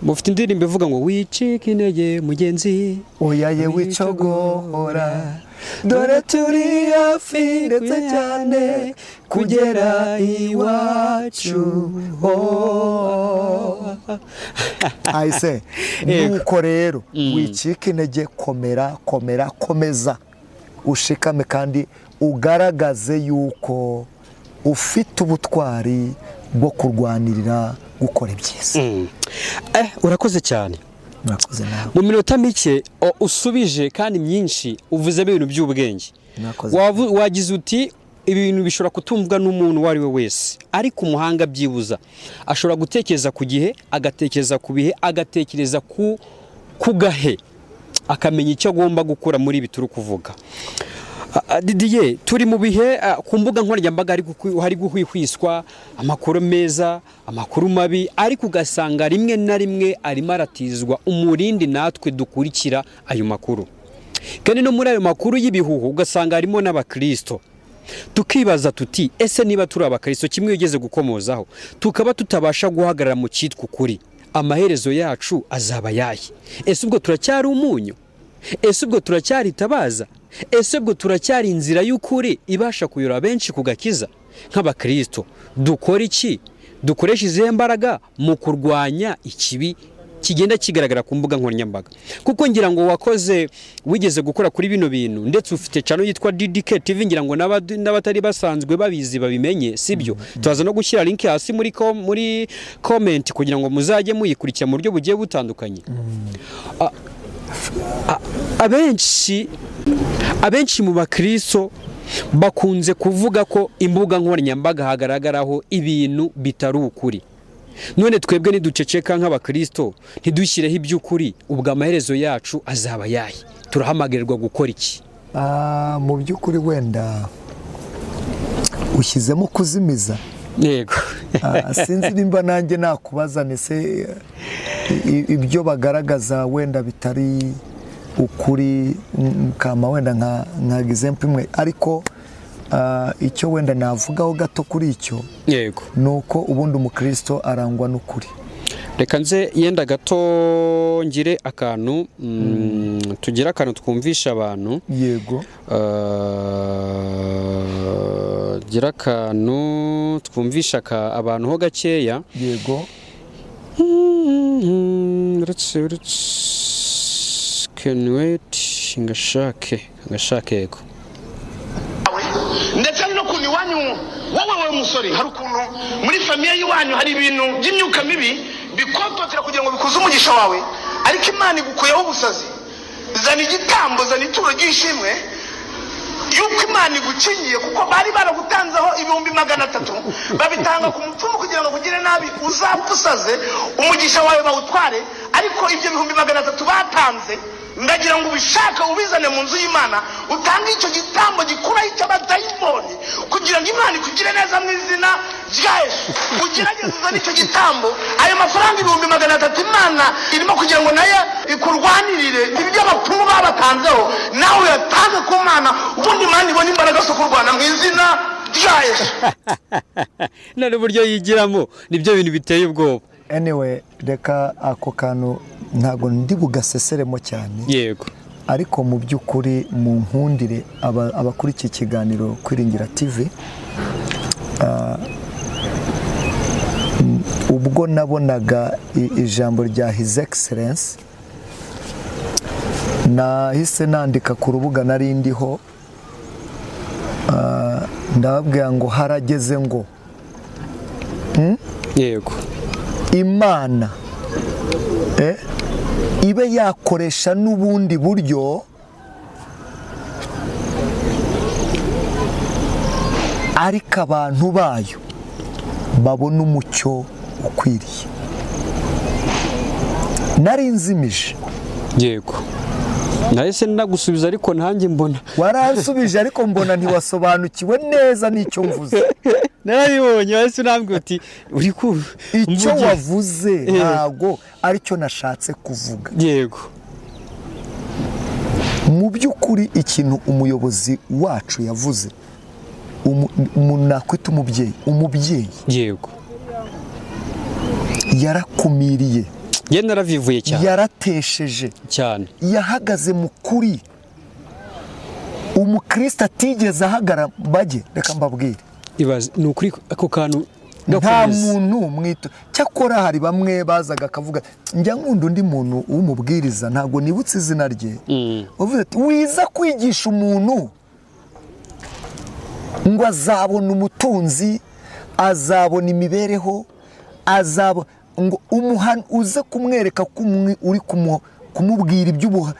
Mufite indirimbo ivuga ngo wicika intege mugenzi, oya ye wicogora, dore turi hafi ndetse cyane kugera iwacu. Ayise, nuko rero wicika intege, komeza ushikame, kandi ugaragaze yuko ufite ubutwari bwo kurwanirira gukora ibyiza. Urakoze cyane. Murakoze nawe. Mu minota mike usubije kandi myinshi uvuzemo ibintu by'ubwenge. Wagize uti ibintu bishobora kutumvwa n'umuntu uwo ari we wese, ariko umuhanga byibuza ashobora gutekereza ku gihe, agatekereza ku bihe, agatekereza ku gahe, akamenya icyo agomba gukora muri ibi turi kuvuga. Didier, turi mu bihe ku mbuga nkoranyambaga hari guhwihwiswa amakuru meza, amakuru mabi, ariko ugasanga rimwe na rimwe arimo aratizwa umurindi natwe dukurikira ayo makuru. Kandi no muri ayo makuru y'ibihuhu ugasanga harimo n'abakristo. Tukibaza tuti ese niba turi abakristo, kimwe ugeze gukomozaho, tukaba tutabasha guhagarara mu cyitwa ukuri, amaherezo yacu azaba yahe? Ese ubwo turacyari umunyu? Ese ubwo turacyari tabaza? Ese ubwo turacyari inzira y'ukuri ibasha kuyora benshi kugakiza? Nk'abakristo dukora iki? Dukoresha izihe mbaraga mu kurwanya ikibi kigenda kigaragara ku mbuga nkoranyambaga? Kuko ngira ngo wigeze gukora kuri bino bintu, ndetse ufite channel yitwa DDK TV, ngira ngo n'abatari basanzwe babizi babimenye, sibyo? Tuzaza no gushyira link hasi muri comment kugira ngo muzajye muyikurikira mu buryo bugiye butandukanye. Abenshi mu bakristo bakunze kuvuga ko imbuga nkoranyambaga hagaragaraho ibintu bitari ukuri. none twebwe niduceceka nk'abakristo ntidushyireho iby'ukuri ubwo amaherezo yacu azaba yahe? Turahamagirirwa gukora iki? Mu by'ukuri wenda ushyizemo kuzimiza. Yego. Sinzi nimba nanjye nakubaza nese ibyo bagaragaza wenda bitari ukuri, kama wenda nka example imwe, ariko icyo wenda navugaho gato kuri icyo, yego, nuko ubundi umukristo arangwa n'ukuri. Reka nze yenda gato ngire akantu tugira akantu twumvisha abantu. Yego. Gira akantu twumvisha abantu ho gakeya. Yego. Can wait ngashake yego. Ndetse no kuni wanyu wowe musore, hari ukuntu muri famiye yiwanyu hari ibintu by'imyuka mibi bikontotera kugira ngo bikuze umugisha wawe, ariko Imana igukuyeho ubusazi. Zana igitambo, zana ituro ry'ishimwe yuko Imana igukingiye, kuko bari baragutanzeho 300,000 babitanga ku mupfumu kugira ngo kugire nabi uzapfa usaze umugisha wawe bawutware, ariko ibyo 300,000 batanze ndagira ngo ubishaka ubizane mu nzu y'Imana, utange icyo gitambo gikura icy'abadayimoni kugira ngo Imana ikugire neza mu izina rya Yesu. Ugerageze uzane icyo gitambo, ayo mafaranga 300,000 Imana irimo kugira ngo nayo ikurwanirire ibyo abapfumu babatanzeho, nawe yatange ku Mana, ubundi Imana ibone imbaraga zo kurwana mu izina rya Yesu. None uburyo yigiramo nibyo bintu biteye ubwoba. Anyway, reka ako kantu ntago ndi bugaseseremo cyane. Yego. Ariko mu by'ukuri mu nkundire abakuri iki kiganiro Kwiringira TV, ubwo nabonaga ijambo rya His Excellence, nahise nandika ku rubuga nari ndiho, ndababwira ngo harageze ngo yego, Imana ibe yakoresha n'ubundi buryo ariko abantu bayo babona umucyo ukwiriye. Nari nzimije. Yego. Nahise nagusubiza ariko nanjye mbona. Waransubije ariko mbona ntiwasobanukiwe neza n'icyo mvuze. Narabibonye wese nambwe uti uri ku icyo wavuze ntago aricyo nashatse kuvuga. Yego. Mu by'ukuri ikintu umuyobozi wacu yavuze, umuntu nakwita umubyeyi. Yego. Yarakumiriye. Ye naravivuye cyane. Yaratesheje cyane. Yahagaze mu kuri. Umukristo atigeze ahagara bage, reka mbabwire. Ibaze nukuri ako kantu nta muntu mwito. Cyakora hari bamwe bazaga akavuga njya nkunda undi muntu w'umubwiriza, ntago nibutse izina rye. Bavuze ati wiza kwigisha umuntu ngo azabona umutunzi, azabona imibereho, azabo ngo umuhana uze kumwereka ko uri kumubwira iby'ubuha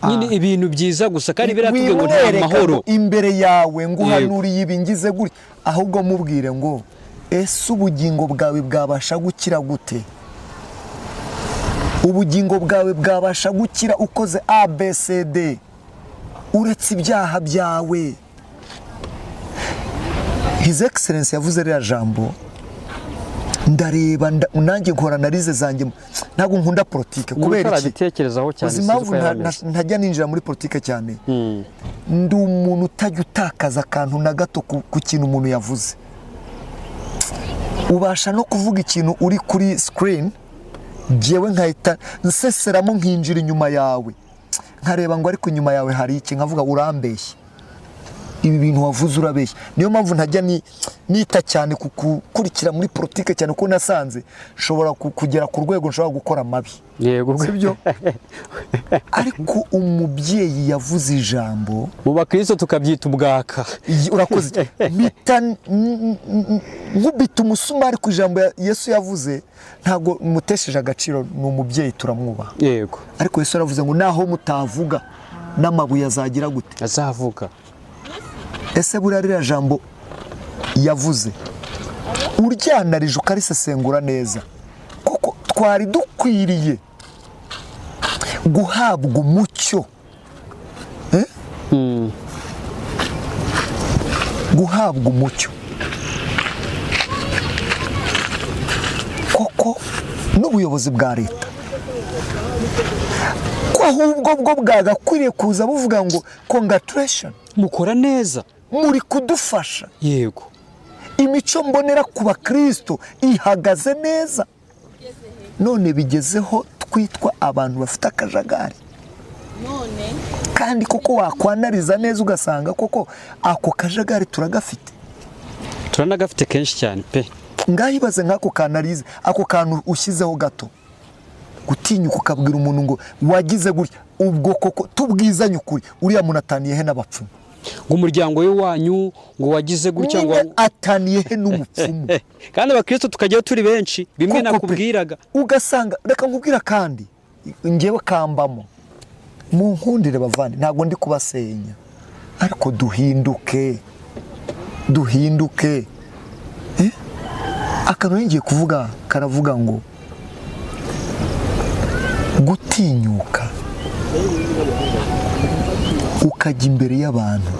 nyine ibintu byiza gusa kandi biratubwiye ngo nta mahoro imbere yawe ngo uhanuriye ibingize guri, ahubwo mubwire ngo ese ubugingo bwawe bwabasha gukira gute? Ubugingo bwawe bwabasha gukira ukoze ABCD uretse ibyaha byawe. His Excellence yavuze rya jambo, ndareba nanjye nkora narize zanjye, ntago nkunda politike kubera iki bitekerezaho cyane. Impamvu ntajya ninjira muri politike cyane, ndi umuntu utajya utakaza akantu na gato ku kintu umuntu yavuze. Ubasha no kuvuga ikintu uri kuri screen, jewe nkahita nseseramo nkinjira inyuma yawe, nkareba ngo ariko inyuma yawe hari iki, nkavuga urambeshye, ibi bintu wavuze urabeshya. Niyo mpamvu ntajya nita cyane kukurikira muri politike cyane, ko nasanze nshobora kugera ku rwego nshobora gukora amabi. Yego, sibyo? Ariko umubyeyi yavuze ijambo, mu bakristo tukabyita ubwaka. Urakoze. Nkubita umusumari ku ijambo Yesu yavuze, ntago mutesheje agaciro, ni umubyeyi turamwubaha. Yego. Ariko Yesu aravuze ngo naho mutavuga n'amabuye azagira gute? Azavuga. Ese buriya ririya jambo yavuze uryanarije ukarisesengura neza, kuko twari dukwiriye guhabwa umucyo, guhabwa umucyo koko n'ubuyobozi bwa leta, ko ahubwo bwo bwagakwiriye kuza buvuga ngo congratulation, mukora neza, muri kudufasha. yego, imico mbonera ku bakristo ihagaze neza, none bigezeho twitwa abantu bafite akajagari. Kandi koko wakwanariza neza ugasanga koko ako kajagari turagafite, turanagafite kenshi cyane pe. ngaho ibaze nk'ako kanarize, ako kantu ushyizeho gato, gutinyuka ukabwira umuntu ngo wagize gutya, ubwo koko tubwizanye ukuri, uriya muntu ataniye he n'abapfumu? Ngo umuryango we wanyu ngo wagize gutya, ngo ataniye he n'umupfumu? kandi abakristo tukajyaho turi benshi, bimwe nakubwiraga, ugasanga, reka nkubwira kandi ngewe kambamo, mu nkundire bavandi, ntabwo ndi kubasenya, ariko duhinduke. Akantu ngiye kuvuga karavuga ngo gutinyuka ukajya imbere y'abantu,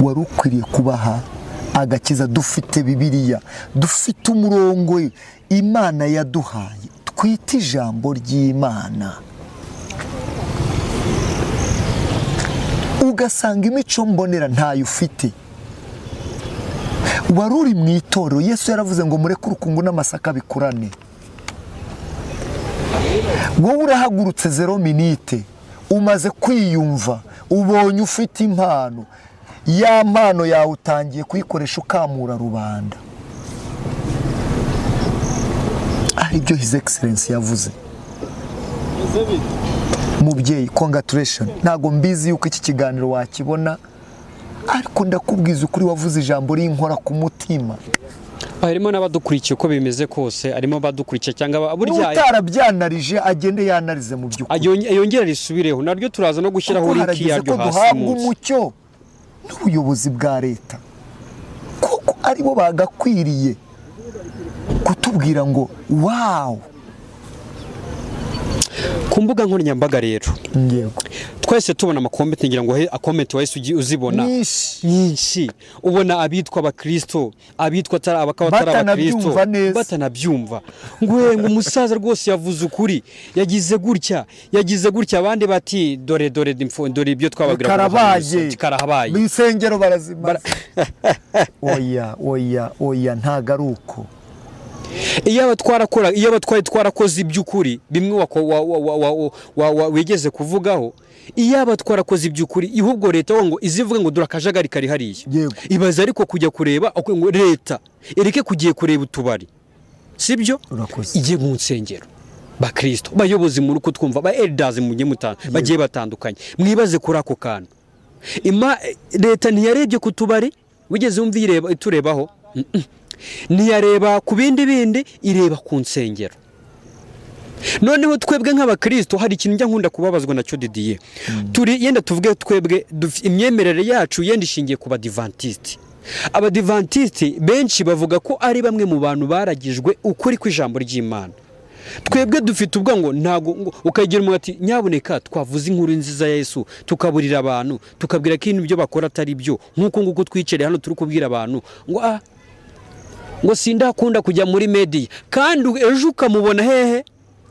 wari ukwiriye kubaha agakiza. Dufite Bibiliya, dufite umurongo Imana yaduhaye, twita ijambo ry'Imana. Ugasanga imico mbonera ntayo ufite, wari uri mu itorero. Yesu yaravuze ngo mureke urukungu n'amasaka bikurane. Wowe urahagurutse 0 minute, umaze kwiyumva, ubonye ufite impano, ya mpano yawe utangiye kuyikoresha ukamura rubanda. Aribyo His Excellency yavuze. Mubyeyi, congratulation. Ntago mbizi yuko iki kiganiro wakibona, ariko ndakubwiza ukuri, wavuze ijambo rinkora ku mutima. harimo n'abadukurikiye uko bimeze kose, harimo abadukurikiye cyangwa burya utarabyanarije agende yanarize mu by'ukuri, yongera risubireho. naryo turaza no gushyiraho link yaryo hasi duhabwa umucyo n'ubuyobozi bwa leta, kuko aribo bagakwiriye kutubwira ngo wow. Ku mbuga nkoranyambaga rero, yego, twese tubona amakomenti, ngira ngo akomenti wahise uzibona nyinshi, ubona abitwa abakristo, abitwa abakaba abakristo batanabyumva, ngo umusaza rwose yavuze ukuri, yagize gutya, abandi bati dore ibyo twababwira karahabaye, bisengero barazimaze. oya ntago ari uko. iyo abatwaye twarakoze iby'ukuri bimwe wigeze kuvugaho, iyo abatwarakoze iby'ukuri, ihubwo leta ngo izivuga ngo dore akajagari kari hariya, ibaza ariko kujya kureba ngo leta ereke kugiye kureba utubari, sibyo? Igiye mu nsengero, bakristo bayobozi muri uko twumva, ba elders bagiye batandukanye, mwibaze kuri ako kantu. Leta ntiyarebye ku tubari, wigeze wumva iturebaho? Ntiyareba ku bindi, ireba ku nsengero. Noneho twebwe nk'abakristo hari ikintu njya nkunda kubabazwa nacyo Didier. Yenda tuvuge twebwe imyemerere yacu yenda ishingiye ku badivantiste. Abadivantiste benshi bavuga ko ari bamwe mu bantu baragijwe ukuri kw'ijambo ry'Imana. Twebwe dufite ubwo ngo ntago ukagira umuntu ati nyaboneka twavuze inkuru nziza ya Yesu, tukaburira abantu, tukabwira ko ibintu byo bakora atari byo, nk'uko twicare hano turi kubwira abantu ngo sindakunda kujya muri media, kandi ejo ukamubona hehe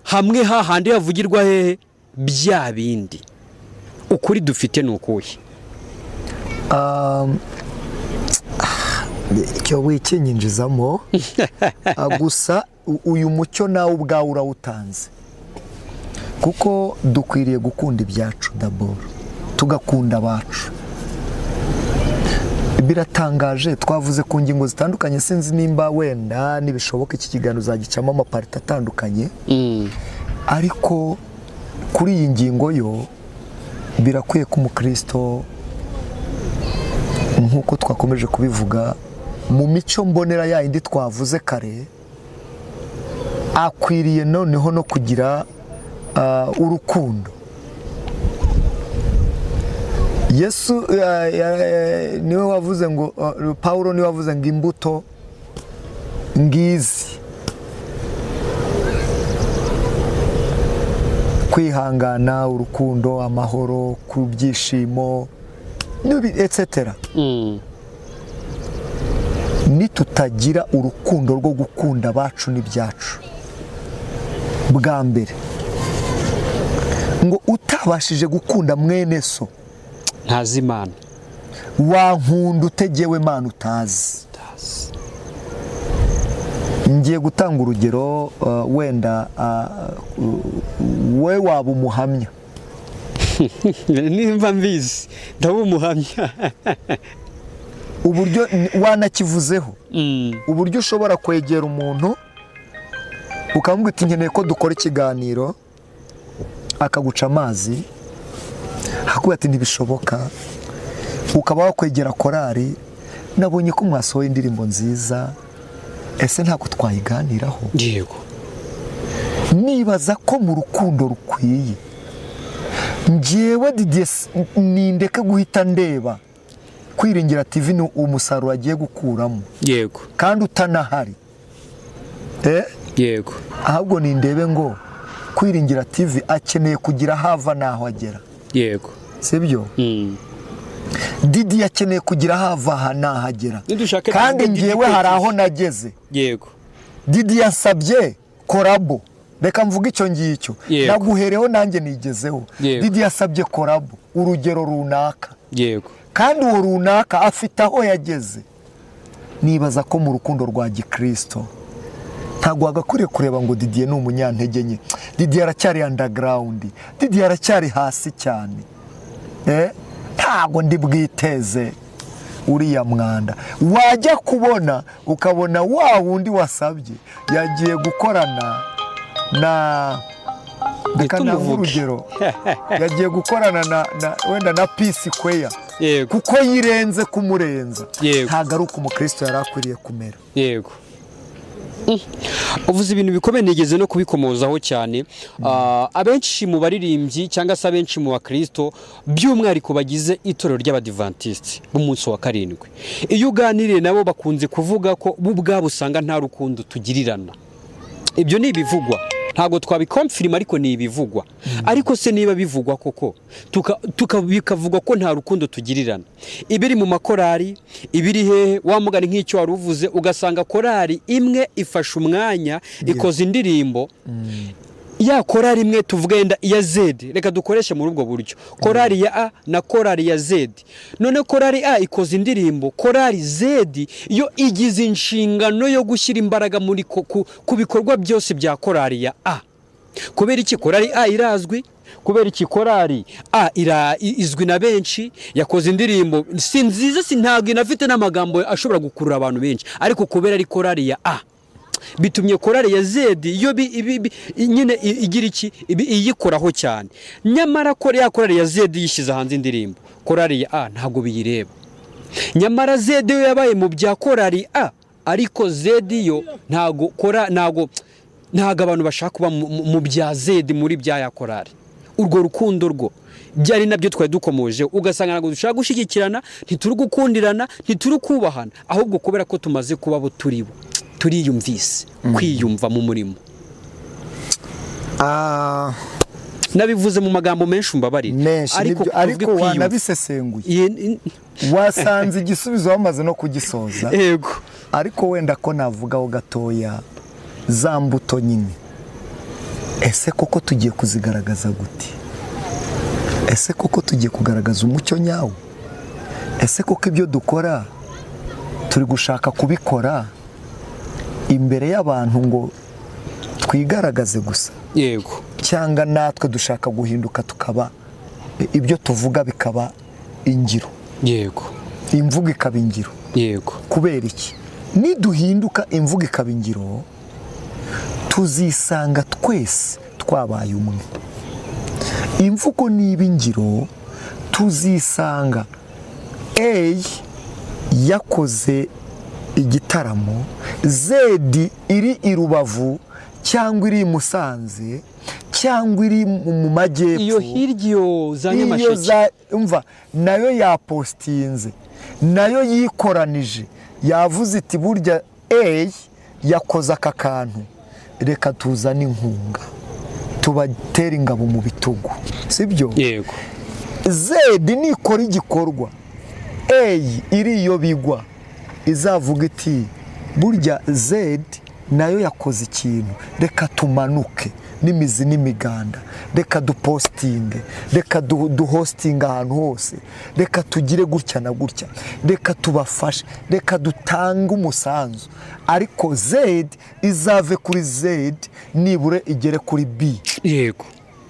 hamwe hahandi havugirwa hehe bya bindi. Ukuri dufite ni ukuhe? Icyo wikinyinjizamo gusa uyu mucyo nawe ubwawe urawutanze, kuko dukwiriye gukunda ibyacu d'abord, tugakunda abacu. Biratangaje, twavuze ku ngingo zitandukanye, sinzi nimba wenda nibishoboka iki kiganiro uzagicamo amapariti atandukanye, ariko kuri iyi ngingo yo birakwiye ko umukristo, nk'uko twakomeje kubivuga, mu mico mbonera yindi twavuze kare, akwiriye noneho no kugira urukundo. Yesu niwe wavuze ngo, Paulo niwe wavuze ngo imbuto ngizi kwihangana, urukundo, amahoro, ku byishimo etc. Nitutagira urukundo rwo gukunda abacu n'ibyacu, bwa mbere ngo utabashije gukunda mwene so ntazi Imana, wankunda utegewe Mana utazi. Ngiye gutanga urugero, wenda we waba umuhamya. nimba mbizi ndaba umuhamya. Uburyo wanakivuzeho, uburyo ushobora kwegera umuntu ukamubwira uti nkeneye ko dukora ikiganiro, akaguca amazi, akubwira ati ntibishoboka. Ukaba wakwegera korari, nabonye ko mwasohoye indirimbo nziza, ese ntabwo twayiganiraho? Yego. Nibaza ko mu rukundo rukwiye, njyewe Didier nindeke guhita ndeba Kwiringira TV ni umusaruro agiye gukuramo. Yego. Kandi utanahari. Yego. Ahubwo nindebe ngo Kwiringira TV akeneye kugira hava naho agera. Yego. Sibyo? Didier akeneye kugira hava naho agera. Kandi njyewe hari aho nageze. Yego. Didier yansabye korabo. Reka mvuga icyo ngicyo. Naguhereho nanjye nigezeho. Didier yasabye korabo, urugero runaka. Yego. Kandi uwo runaka afite aho yageze. Nibaza ko mu rukundo rwa Gikristo ntabwo wagakwiriye kureba ngo Didier ni umunyantege nke. Didier aracyari underground. Didier aracyari hasi cyane. Ntabwo ndi bwiteze uriya mwanda. Wajya kubona ukabona wa wundi wasabye yagiye gukorana na urugero yagiye gukorana na wenda na Peace Choir. Yego. Kuko yirenze kumurenza. Ntabwo ari uko umukristo yari akwiriye kumera. Yego. Uvuze ibintu bikomeye nigeze no kubikomozaho cyane. Abenshi mu baririmbyi cyangwa se abenshi mu bakristo by'umwihariko bagize itorero ry'Abadiventiste b'umunsi wa karindwi, iyo uganiriye nabo bakunze kuvuga ko bo ubwabo usanga nta rukundo tugirirana. Ibyo ni ibivugwa, ntabwo twabikonfirima ariko ni ibivugwa. Ariko se niba bivugwa koko bikavugwa ko nta rukundo tugirirana, ibiri mu makorari, ibiri hehe, wamugana nk'icyo wari uvuze, ugasanga korari imwe ifasha umwanya ikoze indirimbo, ya korari imwe tuvuga yenda iya Z, reka dukoreshe muri ubwo buryo, korari ya A na korari ya Z. None korari A ikoze indirimbo, korari Z yo igize inshingano yo gushyira imbaraga muri ku bikorwa byose bya korari ya A. Kubera iki korari A irazwi, kubera iki korari A izwi na benshi, yakoze indirimbo si nziza, si ntabwo inafite n'amagambo ashobora gukurura abantu benshi, ariko kubera ari korari ya A bitumye korari ya Z yo nyine igira iki iyikoraho cyane. Nyamara korari ya Z yishyize hanze indirimbo, korari ya A ntabwo biyireba. Nyamara Z yo yabaye mu bya korari A, ariko Z yo ntabwo abantu bashaka kuba mu bya Z muri bya ya korari. Urwo rukundo rwo byari nabyo twari dukomoje, ugasanga ntabwo dushaka gushyigikirana, ntituri gukundirana, ntituri kubahana, ahubwo kubera ko tumaze kuba bo turiyumvise kwiyumva mu murimo. Nabivuze mu magambo menshi umbabarire, ariko wanabisesenguye, wasanze igisubizo wamaze no kugisoza. Yego. Ariko wenda ko navugaho gatoya za mbuto nyine, ese koko tugiye kuzigaragaza gute? Ese koko tugiye kugaragaza umucyo nyawo? Ese koko ibyo dukora turi gushaka kubikora imbere y'abantu ngo twigaragaze gusa? Yego. Cyangwa natwe dushaka guhinduka tukaba ibyo tuvuga bikaba ingiro? Yego. Imvugo ikaba ingiro? Yego. Kubera iki? Niduhinduka imvugo ikaba ingiro, tuzisanga twese twabaye umwe. Imvugo niba ingiro, tuzisanga A yakoze igitaramo, Z iri i Rubavu cyangwa iri i Musanze cyangwa iri mu majyepfo, iyo hirya za Nyamasheke, umva nayo yapostinze, nayo yikoranije, yavuze iti burya A yakoze aka kantu, reka tuzane inkunga tubatera ingabo mu bitugu, sibyo? yego zedi nikora igikorwa eyi iri iyo bigwa izavuga iti burya zedi nayo yakoze ikintu, reka tumanuke n'imizi n'imiganda, reka dupostinge, reka duhostinga ahantu hose, reka tugire gutya na gutya, reka tubafashe, reka dutange umusanzu, ariko zedi izave kuri zedi nibure igere kuri B. yego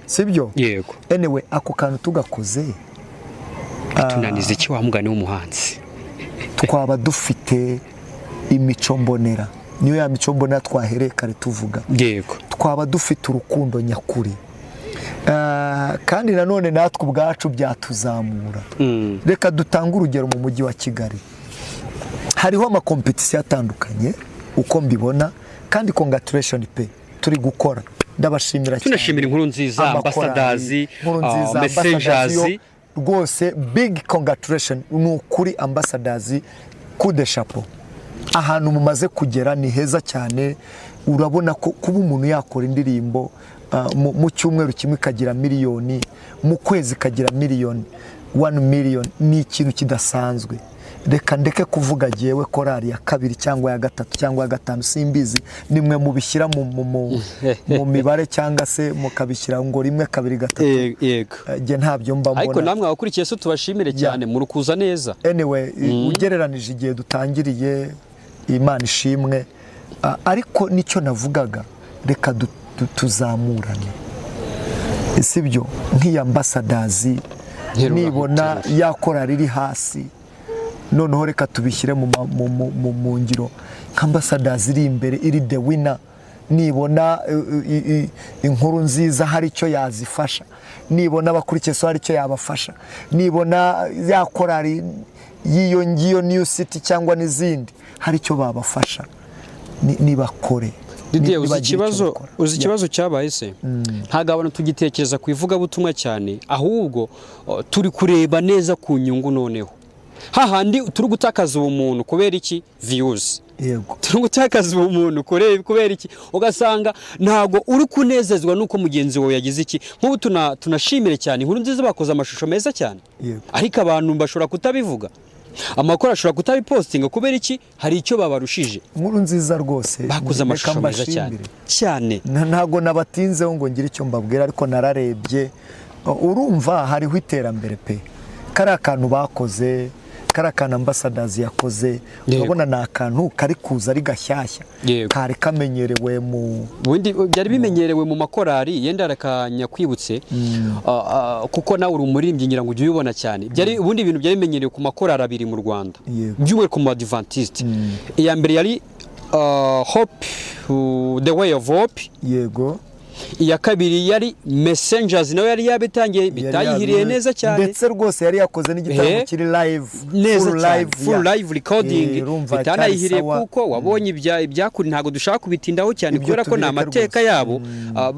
sibyo? yego anyway ako kantu tugakoze tunaniza iki wa mugani w'umuhanzi twaba dufite imico mbonera, niyo ya mico mbonera twahereye kare tuvuga, yego twaba dufite urukundo nyakuri, kandi nanone natwe ubwacu byatuzamura. reka dutange urugero mu mujyi wa Kigali hariho amakompetisiyo atandukanye uko mbibona, kandi congratulation pe turi gukora, ndabashimira cyane, tunashimira inkuru nziza ambasadazi messengers rwose big congratulation, ni ukuri ambasadazi kude chapeau, ahantu mumaze kugera ni heza cyane. urabona ko kuba umuntu yakora indirimbo mu cyumweru kimwe ikagira miliyoni, mu kwezi ikagira miliyoni 1 million, ni ikintu kidasanzwe. reka ndeke kuvuga jewe korari ya kabiri cyangwa ya gatatu cyangwa ya gatanu simbizi, nimwe mubishyira mu mibare cyangwa se mukabishyira ngo rimwe kabiri gatatu. yego je ntabyo mba mbona, ariko namwe abakurikiye so tubashimire cyane muri kuza neza. anyway ugereranije igihe dutangiriye, Imana ishimwe, ariko nicyo navugaga, reka tuzamurane, sibyo? nk'iyambasadazi nibona yakora riri hasi, noneho reka tubishyire mu ngiro, nk'ambasadazi iri imbere iri the winner, nibona inkuru nziza hari icyo yazifasha, nibona abakurikiye so hari icyo yabafasha, nibona yakora yiyo ngiyo New City cyangwa n'izindi hari icyo babafasha, nibakore. uzi ikibazo cyabaye se, ntabwo abantu tugitekereza ku ivugabutumwa cyane, ahubwo turi kureba neza ku nyungu. noneho hahandi turi gutakaza ubumuntu kubera iki? views. yego turi gutakaza ubumuntu kubera iki? ugasanga ntabwo uri kunezezwa nuko mugenzi wawe yagize iki. nk'ubu tunashimire cyane inkuru nziza, bakoze amashusho meza cyane, ariko abantu bashobora kutabivuga, amakuru ashobora kutabipostinga kubera iki? hari icyo babarushije. inkuru nziza rwose bakoze amashusho meza cyane. ntago nabatinzeho ngo ngire icyo mbabwira, ariko nararebye, urumva hariho iterambere pe. kari akantu bakoze, kari akantu ambasadazi yakoze, urabona ni akantu kari kuza ari gashyashya, kari kamenyerewe byari bimenyerewe mu makorari, yenda rakanyakwibutse kuko nawe uri umuririmbyi ngira ngo ujye ubibona cyane. byari ubundi ibintu byari bimenyerewe ku makorari abiri mu Rwanda, by'umwihariko mu Adventiste. iya mbere yari Hope, the way of hope. yego iya kabiri yari Messengers, nawe yari yabitangiye bitayihiriye neza cyane, ndetse rwose yari yakoze n'igitaramo kiri live, full live recording, bitanayihiriye kuko wabonye ibyakuri. ntago dushaka kubitindaho cyane kubera ko na amateka yabo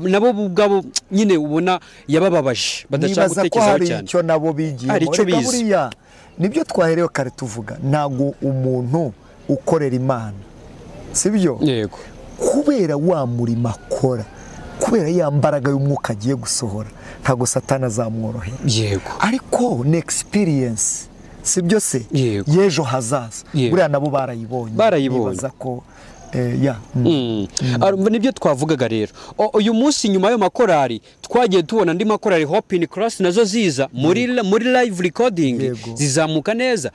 nabo ubwabo nyine ubona yabababaje, badashaka gutekerezaho cyane. icyo nabo bigiye buriya nibyo twaherewe kare tuvuga, ntago umuntu ukorera Imana, sibyo? yego kubera wa murimo akora, kubera ya mbaraga y'umwuka agiye gusohora, ntago Satani azamworohera. yego ariko ni experience, sibyo se? y'ejo hazaza, buriya nabo barayibonye. nibaza ko nibyo twavugaga rero. uyu munsi nyuma y'ayo makorari twagiye tubona andi makorari Hope in Christ nazo ziza muri live recording, zizamuka neza.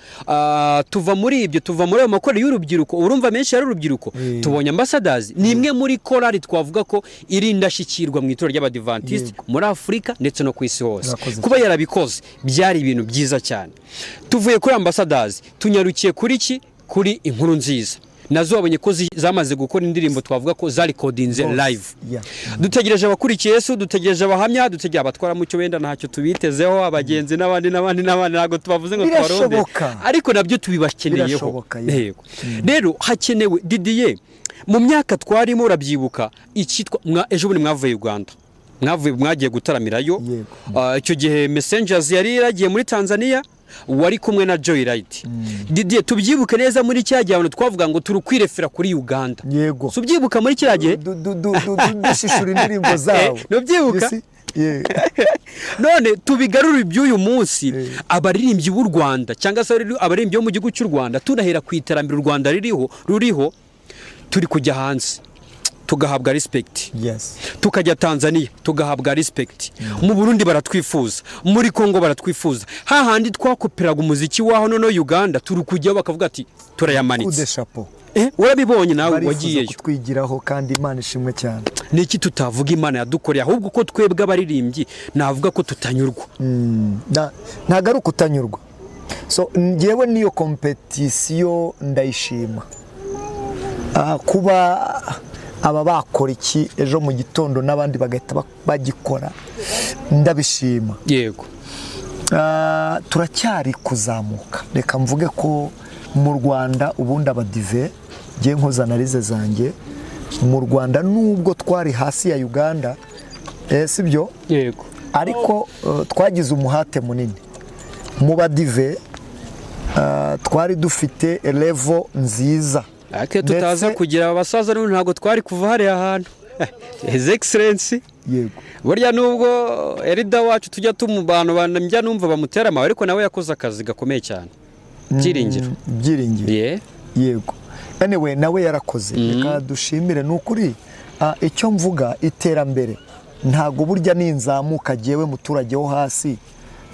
tuva muri ibyo, tuva muri ayo makorari y'urubyiruko, urumva menshi ari urubyiruko. tubonye ambasadazi, ni imwe muri korari twavuga ko iri indashyikirwa mu itorero ry'Abadiventiste muri Afurika ndetse no ku isi hose. kuba yarabikoze byari ibintu byiza cyane. tuvuye kuri ambasadazi tunyarukiye kuri inkuru nziza, nazo wabonye ko zamaze gukora indirimbo twavuga ko za recordinze live. dutegereje abakurikiye Yesu, dutegereje abahamya, dutegereje abatwara mucyo, wenda ntacyo tubitezeho, abagenzi n'abandi ntago tubavuze ngo twaronde, ariko nabyo tubibakeneyeho. yego rero hakenewe Didier, mu myaka twarimo urabyibuka icyitwa ejo bundi mwavuye Uganda, mwagiye gutaramirayo. icyo gihe Messengers yari yaragiye muri Tanzania, wari kumwe na Joyride. Didier, tubyibuke neza muri cya gihe abantu twavuga ngo turukwirefera kuri Uganda. Yego. Subyibuka muri cya gihe dushishura indirimbo zabo. Nubyibuka? None tubigarura iby'uyu munsi abaririmbyi b'u Rwanda cyangwa se abaririmbyi bo mu gihugu cy'u Rwanda tunahera ku iterambere u Rwanda ruriho turi kujya hanze tugahabwa respect. Yes. Tukajya Tanzania tugahabwa respect. Mu Burundi baratwifuza, muri Kongo baratwifuza. Hahandi twakoperaga umuziki waho none Uganda turi kujyaho bakavuga ati turayamanitse. Kude chapeau. Urabibonye nawe wagiyeyo. Twigiraho kandi Imana ishimwe cyane. Niki tutavuga Imana yadukoreye ahubwo ko twebwe abaririmbyi navuga ko tutanyurwa. Ntago ari ukutanyurwa. So ngewe niyo competition ndayishima. Kuba aba bakora iki ejo mu gitondo n'abandi bagahita bagikora ndabishima. Yego. Turacyari kuzamuka. Reka mvuge ko mu Rwanda ubundi abadive ngiye nkoza analize zanjye mu Rwanda nubwo twari hasi ya Uganda sibyo? Yego. Ariko twagize umuhate munini mu badive twari dufite level nziza. Ake tutaza kugira abasaza n'ubu ntago twari kuva hari ahantu. His Excellency. Yego. Burya nubwo Erida wacu tujya tumubano banjya numva bamutera amawe ariko nawe yakoze akazi gakomeye cyane. Byiringiro. Yego. Anyway nawe yarakoze. Reka dushimire n'ukuri icyo mvuga iterambere ntago burya ninzamuka jewe muturage wo hasi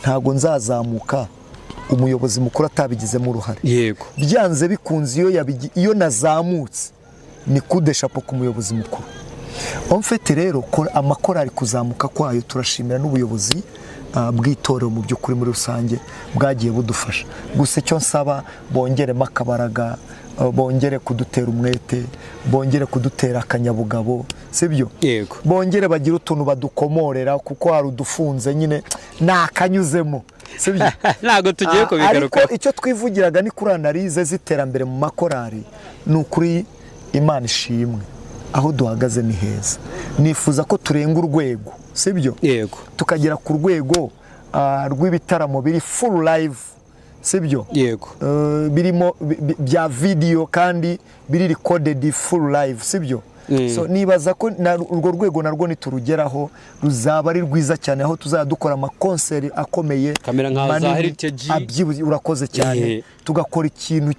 ntago nzazamuka umuyobozi mukuru atabigizemo uruhare. Yego. Byanze bikunze iyo nazamutse ni kude chapeau ku muyobozi mukuru. Omfete rero amakorari kuzamuka kwayo turashimira n'ubuyobozi bw'itorero mu by'ukuri muri rusange bwagiye budufasha. Gusa icyo nsaba bongeremo akabaraga, bongere kudutera umwete, bongere kudutera akanyabugabo, sibyo? Yego. Bongere bagira utuntu badukomorera kuko hari udufunze nyine nakanyuzemo. Sibyo? Ntago tugiye kubigaruka. Ariko icyo twivugiraga ni kuri analize z'iterambere mu makorari ni ukuri Imana ishimwe aho duhagaze ni heza. Nifuza ko turenga urwego, sibyo? Yego. Tukagera ku rwego rw'ibitaramo biri full live, sibyo? Yego. Birimo bya video kandi biri recorded full live, sibyo? So nibaza ko urwo rwego narwo niturugeraho ruzaba ari rwiza cyane aho tuzadukora ama concert akomeye kamera nka za Heritage urakoze cyane tugakora ikintu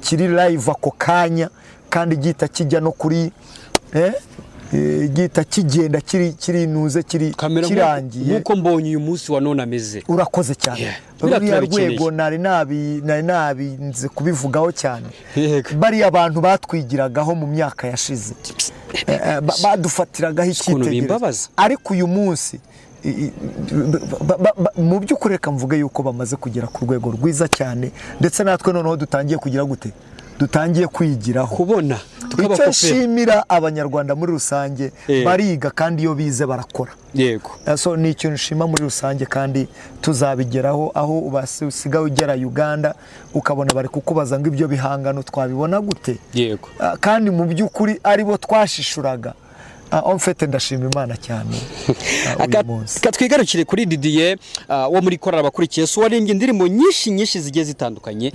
kiri live ako kanya kandi gita kijya no kuri gita kigenda kirinuze kirangiye nkuko mbonye uyu munsi wa none ameze. Urakoze cyane. Buriya rwego nari nabinze kubivugaho cyane. Bari abantu batwigiragaho mu myaka yashize badufatiragaho icyitegererezo ariko uyu munsi mu by'ukuri reka mvuge yuko bamaze kugera ku rwego rwiza cyane ndetse natwe noneho dutangiye kugira gute dutangiye kwigiraho kubona icyo nshimira abanyarwanda muri rusange bariga kandi iyo bize barakora. Yego. So ni ikintu nshima muri rusange kandi tuzabigeraho aho ubasigaye ugera Uganda ukabona bari kukubaza ngo ibyo bihangano twabibona gute. Yego. Kandi mu by'ukuri aribo twashishuraga. Omfete ndashima Imana cyane uyu munsi. Katwigarukire kuri Didier wo muri korali abakurikiye so waririmbye indirimbo nyinshi zigiye zitandukanye.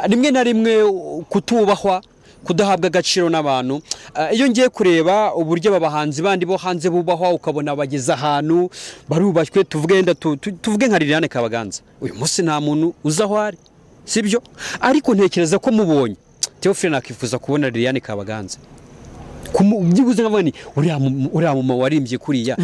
Rimwe na rimwe kutubahwa kudahabwa agaciro n'abantu. Iyo ngiye kureba uburyo babahanzi bandi bo hanze bubahwa ukabona bageze ahantu barubashywe tuvuge nka Liliane Kabaganza. Uyu munsi nta muntu uzaho ari, sibyo? Ariko ntekereza ko mubonye Theophile nakifuza kubona Liliane Kabaganza byibuze nkabani uriya mama warimbye kuriya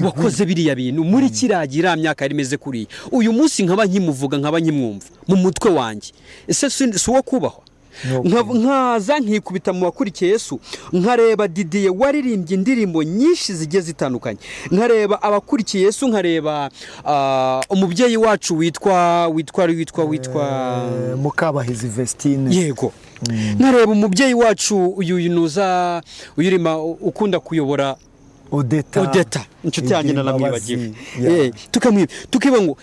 wakoze biriya bintu muri kiragira myaka yari meze kuriya. Uyu munsi nkaba nkimuvuga nkaba nkimwumva mu mutwe wanjye ese si wo kubahwa nkaza nkikubita mu bakurikiye Yesu nkareba Didier waririmbye indirimbo nyinshi zigiye zitandukanye nkareba abakurikiye Yesu nkareba umubyeyi wacu witwa Mukabahizi Vestine. Yego. Nkareba umubyeyi wacu uyunuza uyirima ukunda kuyobora Odeta inshuti yanjye naramwibagiwe. Tukiba ngo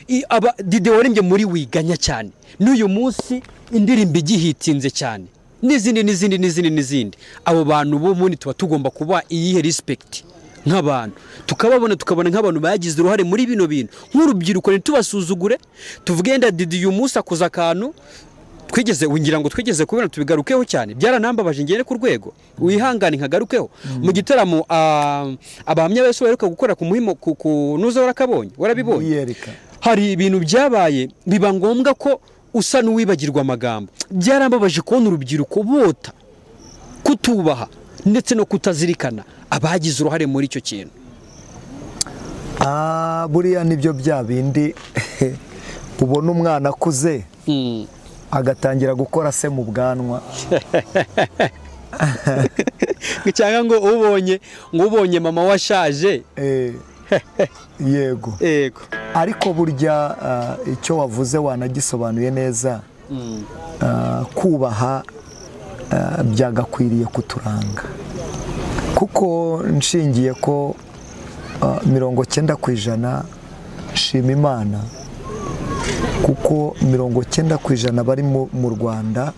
Didier warimbye muri wiganya cyane n'uyu munsi indirimbo igihitinze cyane n'izindi abo bantu bo muri tuba tugomba kuba iyihe respect nk'abantu tukabona nk'abantu bagize uruhare muri bino bintu nk'urubyiruko, ntitubasuzugure tuvuge yenda Didi uyu munsi akoze akantu ngira ngo twigeze kubona tubigarukeho cyane, byaranambabaje ngere ku rwego wihangane nkagarukeho mu gitaramo abahamya bese baheruka gukora ku muhimo nuza warakabonye warabibonye, hari ibintu byabaye biba ngombwa ko usa n'uwibagirwa amagambo. Byarambabaje kubona urubyiruko bota kutubaha ndetse no kutazirikana abagize uruhare muri icyo kintu. Buriya nibyo bya bindi ubona umwana akuze agatangira gukora se mu bwanwa cyangwa ngo ubonye mama washaje yego ariko burya icyo wavuze wanagisobanuye neza. Kubaha byagakwiriye kuturanga, kuko nshingiye ko 90% nshima Imana, kuko 90% bari mu Rwanda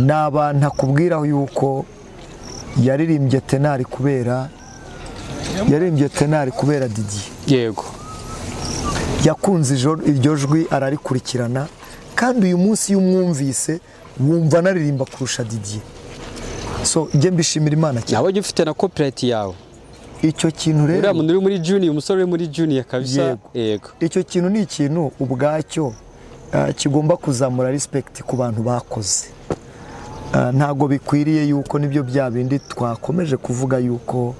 ni abantu akubwiraho yuko yaririmbye tenari kubera Didi. Yego, yakunze iryo jwi ararikurikirana, kandi uyu munsi iyo umwumvise wumva anaririmba kurusha Didi. So njye mbishimira Imana cyane. nawe ufite na copyright yawe icyo kintu rero, uriya muntu uri muri junior, umusore uri muri junior kabisa. Yego, icyo kintu ni ikintu ubwacyo kigomba kuzamura respect ku bantu bakoze. Ntago bikwiriye yuko nibyo bya bindi twakomeje kuvuga yuko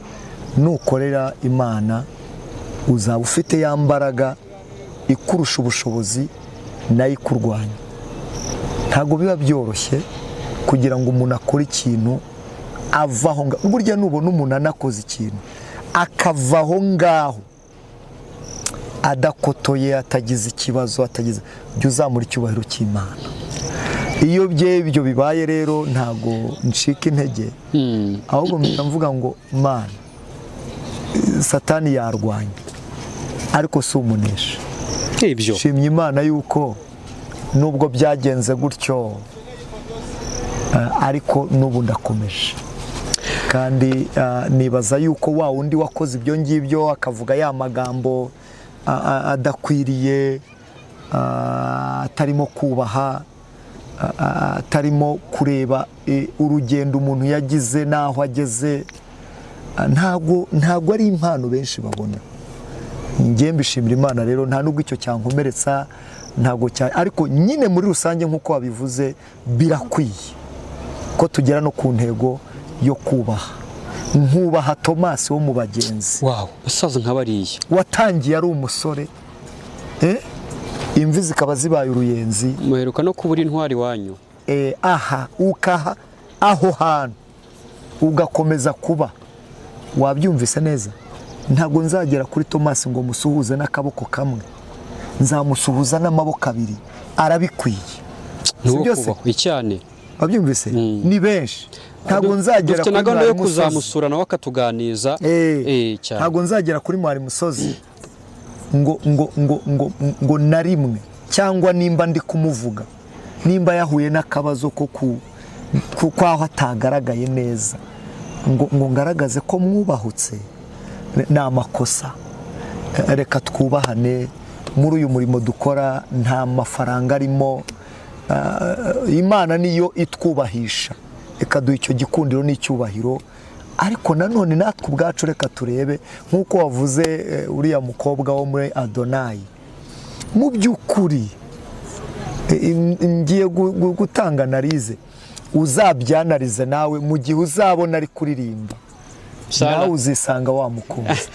nukorera Imana uzaba ufite ya mbaraga ikurusha ubushobozi nayo ikurwanya. Ntago biba byoroshye kugira ngo umuntu akore ikintu avaho ngaho. Burya nubona umuntu anakoze ikintu akavaho ngaho adakotoye, atagize ikibazo, jya uzamura icyubahiro cy'Imana. Iyo ibyo bibaye rero ntago ncika intege, ahubwo mvuga ngo Mana, Satani yarwanya ariko si umunesha. Shimye Imana yuko nubwo byagenze gutyo ariko n'ubu ndakomeje, kandi nibaza yuko wa wundi wakoze ibyo ngibyo akavuga ya magambo adakwiriye, atarimo kubaha, atarimo kureba urugendo umuntu yagize n'aho ageze, ntago ari impano benshi babona. Njye mbishimira Imana rero, nta nubwo icyo cyankomeretsa, ntago ariko nyine muri rusange nk'uko wabivuze birakwiye ko tugera no ku ntego yo kubaha. Nkubaha Thomas wo mu bagenzi, basaza nk'abariya watangiye ari umusore, imvi zikaba zibaye uruyenzi, muheruka no kubura intwari wanyu, ukaha aho hantu ugakomeza kuba. Wabyumvise neza, ntabwo nzagera kuri Thomas ngo musuhuze n'akaboko kamwe, nzamusuhuza n'amaboko abiri, arabikwiye. Nuko cyane wabyumvise, ni benshi. Ntabwo nzagera kuri Mwari yo kuzamusura nawe akatuganiza, cyane. Ntabwo nzagera kuri Mwari Musozi ngo na rimwe, cyangwa nimba ndi kumuvuga, nimba yahuye n'akabazo ko kwaho atagaragaye neza, ngo ngaragaze ko mwubahutse, ni amakosa. Reka twubahane muri uyu murimo dukora, nta mafaranga arimo. Imana niyo itwubahisha, ikaduha icyo gikundiro n'icyubahiro, ariko nanone natwe ubwacu reka turebe, nk'uko wavuze uriya mukobwa wo muri Adonai. Mu by'ukuri ngiye gutanga analize, uzabyanarize nawe mu gihe uzabona ari kuririmba, nawe uzisanga wamukunze.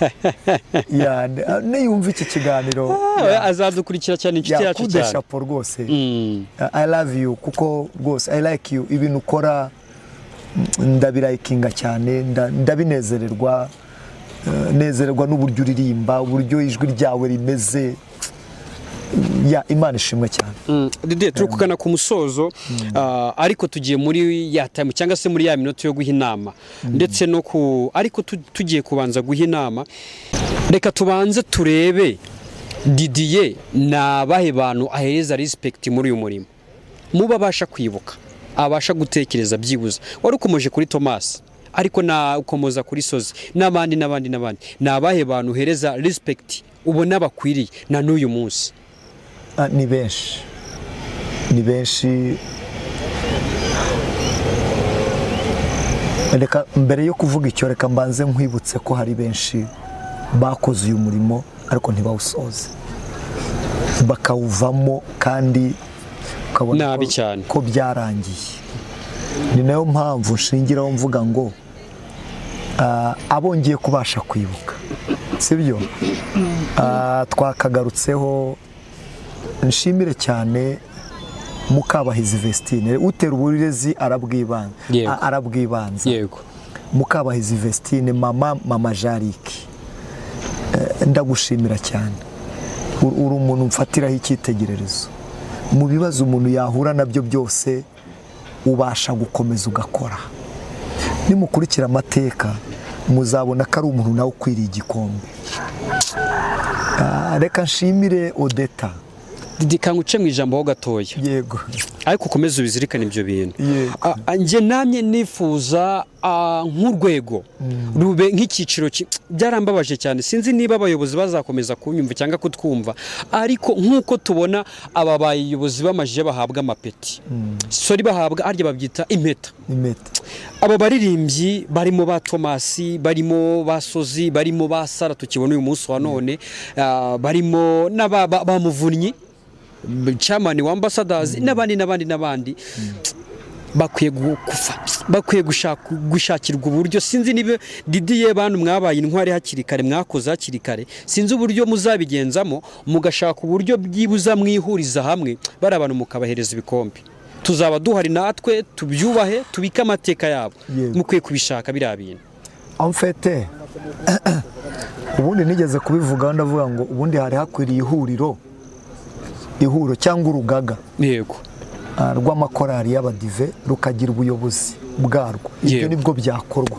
Niyumva iki kiganiro azadukurikira cyane, inshuti yacu cyane. Chapo rwose, I love you, kuko rwose I like you. Ibintu ukora ndabirayikinga cyane, ndabinezererwa, nezererwa n'uburyo uririmba, uburyo ijwi ryawe rimeze. Imana ishimwe cyane. Didi, turi kugana ku musozo, ariko tugiye muri ya time cyangwa se muri ya minota yo guha inama, ndetse no ariko tugiye kubanza guha inama. Reka tubanze turebe Didier nabahe bantu ahereza respect muri uyu murimo, muba abasha kwibuka, abasha gutekereza byibuze. Wari ukomeje kuri Thomas, ariko nakomoza kuri Sozi n'abandi ni abahe bantu uhereza respect ubona bakwiriye na n'uyu munsi? Ni benshi reka mbere yo kuvuga icyo reka mbanze nkwibutse ko hari benshi bakoze uyu murimo ariko ntibawusoze bakawuvamo kandi ukabona nabi cyane ko byarangiye. Ni nayo mpamvu nshingiraho mvuga ngo abongeye kubasha kwibuka sibyo twakagarutseho. Nshimire cyane Mukabahizi Vestine utera uburezi arabwibanza yego. Mukabahizi Vestine mama Jariki, ndagushimira cyane. Uri umuntu mfatiraho icyitegererezo mu bibazo umuntu yahura nabyo byose, ubasha gukomeza ugakora. Nimukurikira amateka muzabona ko ari umuntu nawe ukwiriye igikombe. Reka nshimire Odeta. Kanguce mu ijambo ho gatoya. Yego. Ariko ukomeze ubizirikane ibyo bintu. Yego. Namye nifuza nk'urwego rube nk'ikiciro byarambabaje cyane. Sinzi niba abayobozi bazakomeza kunyumva cyangwa kutwumva, ariko nk'uko tubona aba bayobozi bamajije bahabwa amapeti, sori bahabwa arya babyita impeta. Aba baririmbyi barimo ba Tomasi, barimo ba Sozi, barimo ba Sara tukibona uyu munsi wa none, barimo n'abamuvunnyi chairman wa ambassadors n'abandi bakwiye gushakirwa uburyo. Sinzi niba Didier bantu mwabaye intwari hakiri kare, mwakoze hakiri kare, sinzi uburyo muzabigenzamo mugashaka uburyo byibuza mwihuriza hamwe bari abantu mukabahereza ibikombe. Tuzaba duhari natwe tubyubahe, tubike amateka yabo. Mukwiye kubishaka biriya bintu. En fait ubundi nigeze kubivuga, ndavuga ngo ubundi hari hakwiriye ihuriro cyangwa urugaga yego rw'amakorari y'abadive rukagira ubuyobozi bwarwo. Ibyo nibwo byakorwa.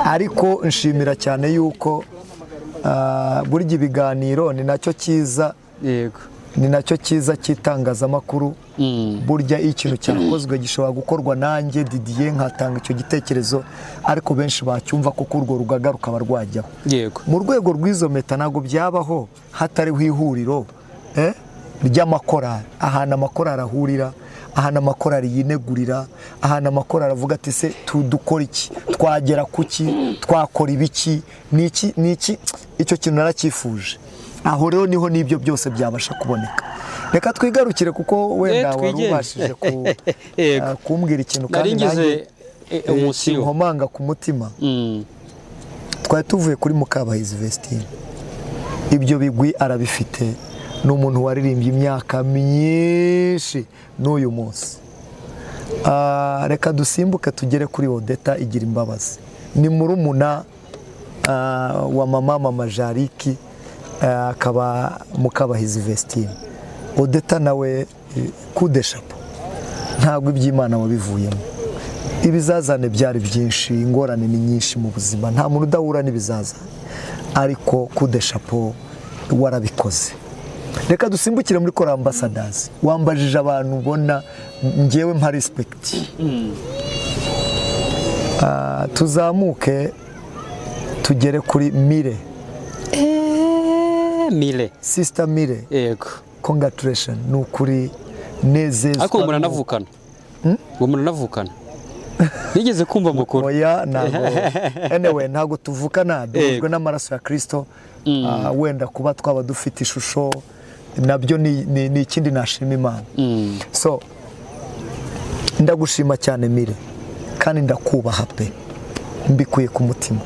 Ariko nshimira cyane yuko burya ibiganiro ni nacyo cyiza. Yego. Ni nacyo cyiza cy'itangazamakuru. Burya ikintu cyakozwe gishobora gukorwa nanjye Didier nkatanga icyo gitekerezo, ariko benshi bacyumva ko urwo rugaga rukaba rwajyaho. Yego. Mu rwego rw'izo meta ntabwo byabaho hatariho ihuriro ry'amakorari, ahantu amakorari ahurira, ahantu amakorari yinegurira, ahantu amakorari avuga ati se dukora iki, twagera kuki, twakora ibiki, niki. Icyo kintu naracyifuje. Aho rero niho n'ibyo byose byabasha kuboneka. Reka twigarukire kuko wenda wari ubashije kumbwira ikintu kandi nanjye nkomanga ku mutima. Twari tuvuye kuri Mukabahizi Vestine. Ibyo bigwi arabifite. Ni umuntu waririmbye imyaka myinshi n'uyu munsi. Reka dusimbuke tugere kuri Odeta igira imbabazi. Ni murumuna wa mama Jariki, akaba Mukabahizi Vestine. Odeta nawe kudeshapo ntabwo iby'Imana wabivuyemo. Ibizazane byari byinshi, ingorane ni nyinshi mu buzima, nta muntu udahura n'ibizazane, ariko kudeshapo warabikoze. Reka dusimbukire muri Kora Ambassadors. Wambajije abantu ubona ngewe mpa respect. Tuzamuke tugere kuri Mire. Mire. Sister Mire. Yego. Congratulations. Nukuri nezezwa. Ariko muranavukana. Muranavukana. Nigeze kumva amakuru. Oya ntago. Anyway ntago tuvukana, duhujwe n'amaraso ya Kristo. Wenda kuba twaba dufite ishusho nabyo ni ikindi nashima Imana. So ndagushima cyane Mire, kandi ndakubaha pe, mbikuye ku mutima,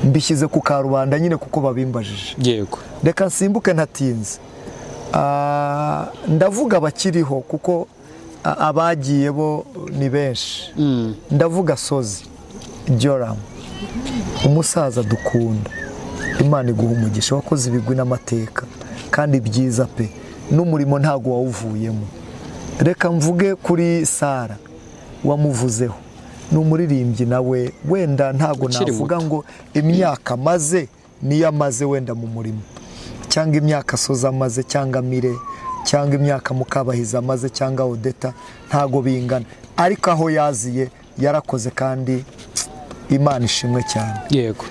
mbishyize ku karubanda nyine kuko babimbajije. Yego. Reka nsimbuke ntatinze. Ndavuga abakiriho kuko abagiye bo ni benshi. Ndavuga Sozi Joram, umusaza dukunda, Imana iguha umugisha, wakoze ibigwi n'amateka kandi byiza pe, n'umurimo ntago wawuvuyemo. Reka mvuge kuri Sara wamuvuzeho, n'umuririmbyi nawe wenda ntago navuga ngo imyaka maze niyo amaze wenda mu murimo, cyangwa imyaka Sozi amaze, cyangwa Mire, cyangwa imyaka Mukabahizi amaze, cyangwa Odeta, ntago bingana, ariko aho yaziye yarakoze kandi Imana ishimwe cyane. yego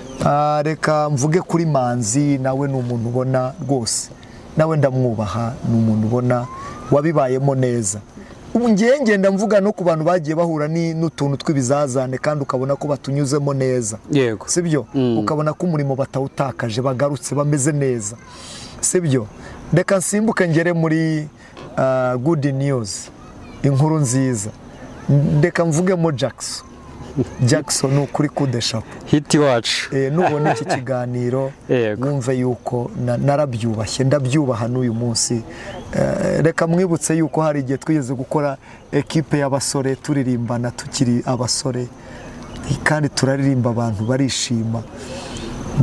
Reka mvuge kuri Manzi, nawe ni umuntu ubona rwose, nawe ndamwubaha, ni umuntu ubona wabibayemo neza. Ngiye ngenda mvuga no ku bantu bagiye bahura n'utuntu tw'ibizazane kandi ukabona ko batunyuzemo neza, yego sibyo? Ukabona ko umurimo batawutakaje, bagarutse bameze neza, sibyo? Reka nsimbuke ngere muri good news, inkuru nziza. Reka mvugemo Jackson ni ukuri kudeshapo hiti wacu. nubona iki kiganiro wumve yuko narabyubashye, ndabyubaha n'uyu munsi. Reka mwibutse yuko hari igihe twigeze gukora ekipe y'abasore turirimbana tukiri abasore, kandi turaririmba abantu barishima,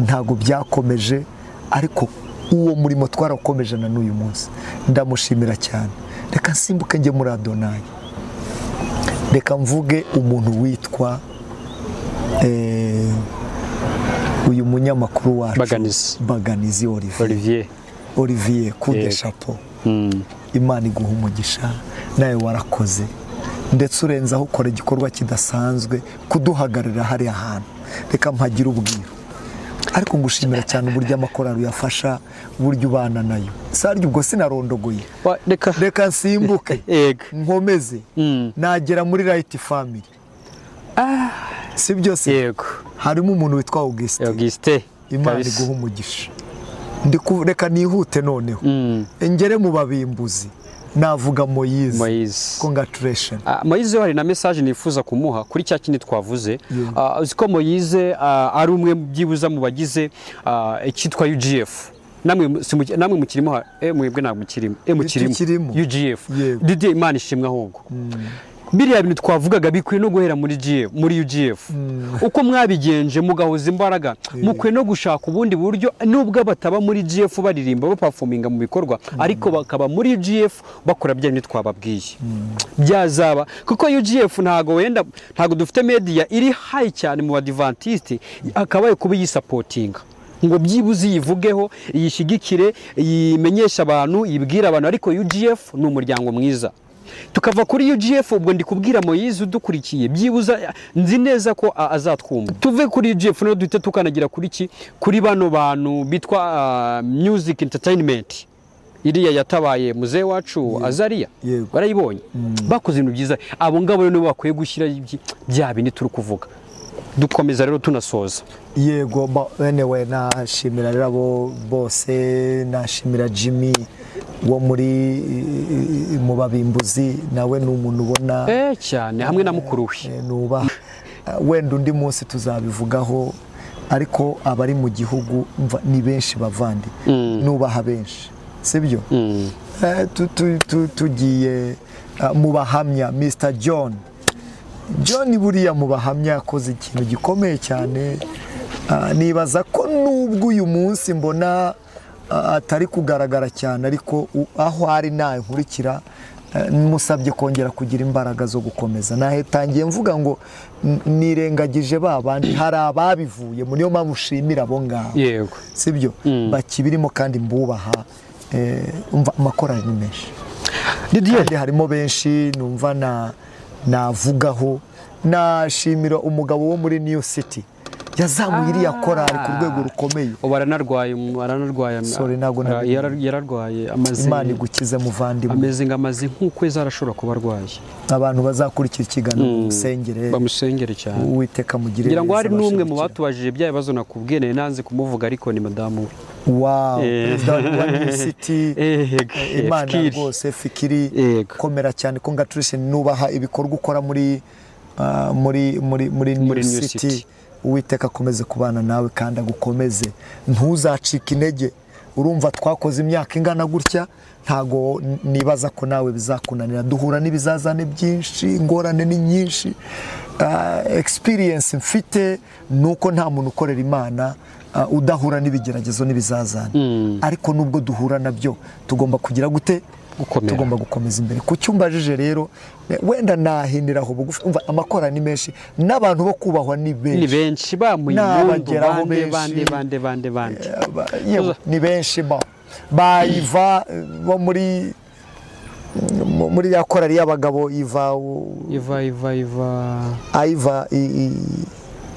ntago byakomeje, ariko uwo murimo twarakomeje na n'uyu munsi, ndamushimira cyane. Reka nsimbuke njye muri Adonai, reka mvuge umuntu witwa uyu munyamakuru wacu Baganizi Olivier kudeshapo. Imana iguha umugisha, nawe warakoze, ndetse urenzaho ukora igikorwa kidasanzwe kuduhagararira hariya hantu. Reka mpagira ubwiro, ariko ngushimira cyane uburyo amakorali yafasha, uburyo ubana nayo. Saryo ubwo sinarondogoye, reka nsimbuke nkomeze nagera muri Right Family. Si byose? Yego. Harimo umuntu witwa Auguste. Imana iguha umugisha. Reka nihute noneho ngere mu babimbuzi, navuga Moise. Congratulations. Moise hari na message nifuza kumuha kuri cya kindi twavuze. Uziko Moise ari umwe byibuza mu bagize icyitwa UGF. Namwe mukirimo, mwebwe ntabwo mukirimo UGF. Didi Imana ishimwe ahubwo. Biriya bintu twavugaga bikwiye no guhera muri UGF. Uko mwabigenje mugahuza imbaraga, mukwiye no gushaka ubundi buryo, nubwo bataba muri UGF baririmba baperforminga mu bikorwa, ariko bakaba muri UGF bakora bya bintu twababwiye. Byazaba kuko UGF ntago dufite media iri high cyane mu Adventiste, akabaye kuba yisupportinga ngo byibuze yivugeho, yishigikire, yimenyesha abantu, yibwira abantu, ariko UGF ni umuryango mwiza. Tukava kuri UGF, ubwo ndi kubwira Moise udukurikiye, byibuza nzi neza ko azatwumva. Tuve kuri UGF no duhita tukanagira kuri bano bantu bitwa Music Entertainment, iriya yatabaye muzee wacu Azaria, barayibonye bakoze ibintu byiza. Abo ngabo rero bakwiye gushyira bya bindi turi kuvuga. Dukomeza rero tunasoza. Yego, anyway, nashimira rero abo bose, nashimira Jimmy wo muri mu babimbuzi, nawe ni umuntu ubona cyane, hamwe na mukuru we nubaha. Wenda undi munsi tuzabivugaho, ariko abari mu gihugu ni benshi bavandi, nubaha benshi, sibyo? Tugiye mu bahamya, Mr. John buriya mu bahamya yakoze ikintu gikomeye cyane. Nibaza ko nubwo uyu munsi mbona atari kugaragara cyane, ariko aho ari nawe nkurikira, musabye kongera kugira imbaraga zo gukomeza. Nahetangiye mvuga ngo nirengagije babandi, hari ababivuye, niyo mpamvu ushimira abo ngabo, yego, sibyo? Bakibirimo kandi mbubaha. Umva amakorali ni menshi, kandi harimo benshi numva navugaho. Nashimira umugabo wo muri New City yazamuye iriya korali ku rwego rukomeye. Baranarwaye sorry, ntago yararwaye amaze. Imana igukize muvandimwe. Amaze nk'ukwezi arashobora kuba arwaye. Abantu bazakurikira ikiganiro bamusengere cyane, Uwiteka mugire. ngira ngo hari n'umwe mu batubajije bya bibazo nakubwiye, nanze kumuvuga, ariko ni madamu perezida wa New City. Imana rwose Fikiri, komera cyane. Congratulations, nubaha ibikorwa ukora muri New City. Uwiteka akomeze kubana nawe kandi agukomeze, ntuzacike intege. Urumva twakoze imyaka ingana gutya, ntago nibaza ko nawe bizakunanira. Duhura n'ibizazane byinshi, ingorane ni nyinshi. Experience mfite nuko nta muntu ukorera Imana udahura n'ibigeragezo n'ibizazane, ariko nubwo duhura nabyo tugomba kugira gute? Tugomba gukomeza imbere. Ku cyumbajije rero, wenda nahiniraho bugufi. Umva amakorali ni menshi, n'abantu bo kubahwa ni benshi, n'abageraho bande ni benshi. Bayiva bo muri ya korali y'abagabo,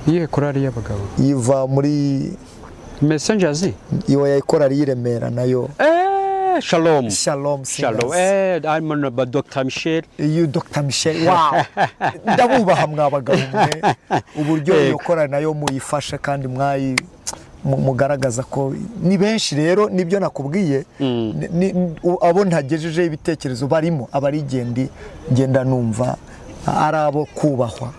Iyihe korali y'abagabo? Yiva muri Messengers. iyo yayikorali y'Iremera nayo. Shalom. Shalom. I'm on about Dr. Michel. You Dr. Michel. Wow. Ndabubaha mwabagabo mwe. Uburyo iyo korali nayo muyifashe kandi mugaragaza ko ni benshi rero nibyo nakubwiye abo ntagejeje ibitekerezo barimo abarigendi ngenda numva ari abo kubahwa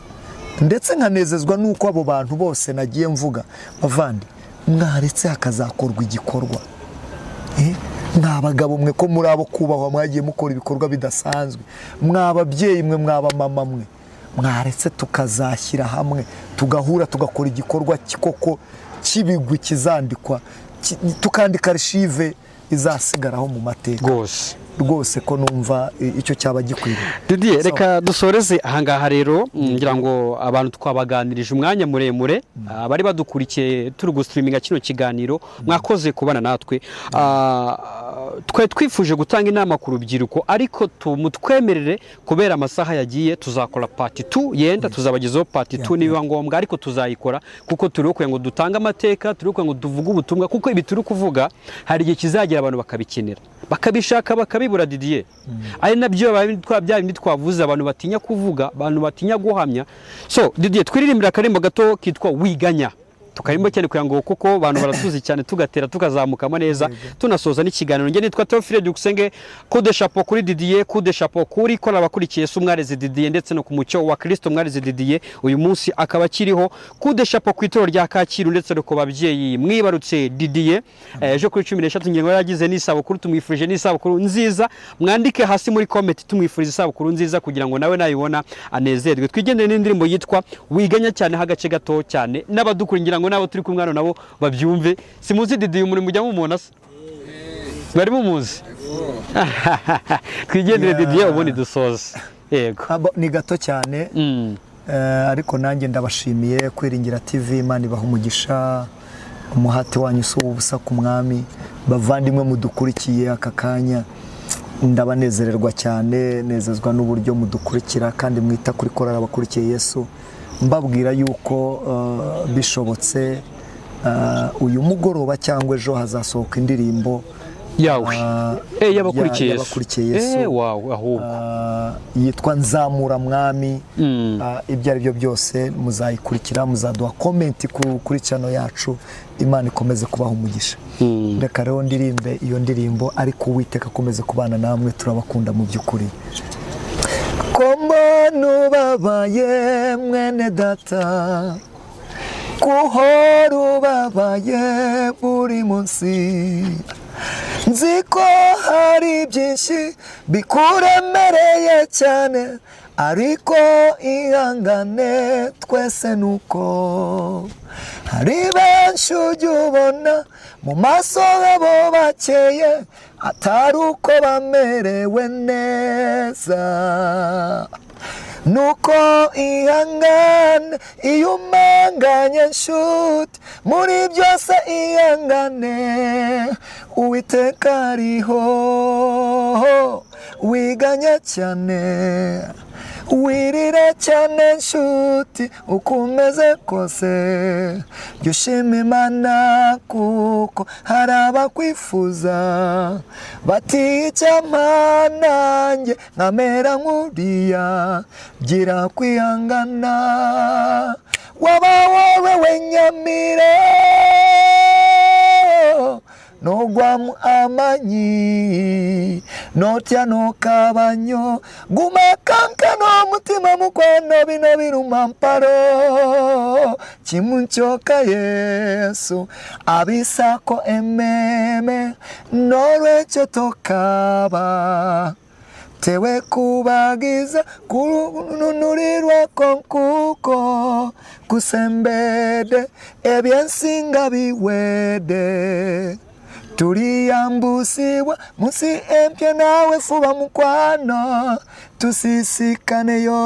ndetse nkanezezwa nuko abo bantu bose nagiye mvuga bavandi mwaretse hakazakorwa igikorwa mwabagabo mwe ko muri abo kubahwa mwagiye mukora ibikorwa bidasanzwe mwababyeyi mwe mwaba mama mwe mwaretse tukazashyira hamwe tugahura tugakora igikorwa kikoko kibigwi kizandikwa tukandika archive izasigaraho mu mateka rwose ko numva icyo cyaba gikwiriye. Didier reka dusoreze ahangaha rero ngira ngo abantu twabaganirije umwanya muremure bari badukurikiye turi gustreaminga kino kiganiro mwakoze kubana natwe twe twifuje gutanga inama ku rubyiruko ariko tumutwemerere kubera amasaha yagiye tuzakora part 2 yenda tuzabagezaho part 2 niba ngombwa ariko tuzayikora kuko turi kugira ngo dutange amateka turi kugira ngo tuvuge ubutumwa kuko ibi turi kuvuga hari igihe kizagira abantu bakabikenera bakabishaka bakabibura Didier ari nabyo bindi twavuze abantu batinya kuvuga abantu batinya guhamya so Didier twiririmbira akarimbo gato kitwa wiganya tukarimbo cyane kugira ngo kuko abantu baratuzi cyane tugatera tukazamukamo neza tunasoza n'ikiganiro nge nitwa Theophile Dukusenge coup de chapeau kuri Didier coup de chapeau kuri ko abakurikiye Umwarezi Didier ndetse no ku mucyo wa Kristo Umwarezi Didier uyu munsi akaba kiriho coup de chapeau ku itoro rya Kacyiru ndetse no ku babyeyi mwibarutse Didier ejo kuri 13 ngingo yagize n'isabukuru tumwifurije n'isabukuru nziza mwandike hasi muri comment tumwifurije isabukuru nziza kugira ngo nawe nayibona anezerwe twigendere n'indirimbo yitwa wiganya cyane hagace gato cyane n'abadukuringira ngo nabo turi kumwana nabo babyumve simuzi Didier muri mujya mu monasa bari mumuzi twigendere Didier ubundi dusoza yego ni gato cyane ariko nanjye ndabashimiye Kwiringira TV Imana ibaha umugisha umuhati wanyu si ubusa ku mwami bavandimwe mudukurikiye aka kanya ndabanezererwa cyane nezezwa n'uburyo mudukurikira kandi mwita kuri korali abakurikiye Yesu mbabwira yuko bishobotse uyu mugoroba cyangwa ejo hazasohoka indirimbo yawe y'abakurikiye Yesu wow ahubwo yitwa Nzamura Mwami ibyo ari byo byose muzayikurikira muzaduha comment kuri channel yacu Imana ikomeze kubaha umugisha reka rero ndirimbe iyo ndirimbo ariko Uwiteka akomeze kubana namwe turabakunda mu by'ukuri Kombonu babaye mwene data kuhora babaye buri munsi nziko hari byinshi bikuremereye cyane ariko ihangane twese nuko hari benshi ujya ubona mu maso yabo bakeye atari uko bamerewe neza nuko ihangane iyo umanganye nshuti muri byose ihangane Uwiteka ariho wiganya cyane wirire cyane nshuti ukomeze kose yushima Imana kuko hari abakwifuza bati icyampa nanjye nkamera nk'uriya gira kwihangana waba wowe wenyamire nogwamu amanyi notya nokabanyo gumakanka n'omutima mukwano bino biruma mparo kimunchoka Yesu abisako ememe n'olwekyo tokaba tewe kubagiza kununulirwa konkuko kusembede ebyensinga biwede turiyambusibwa munsi empya nawe fuba mukwano tusisikane yo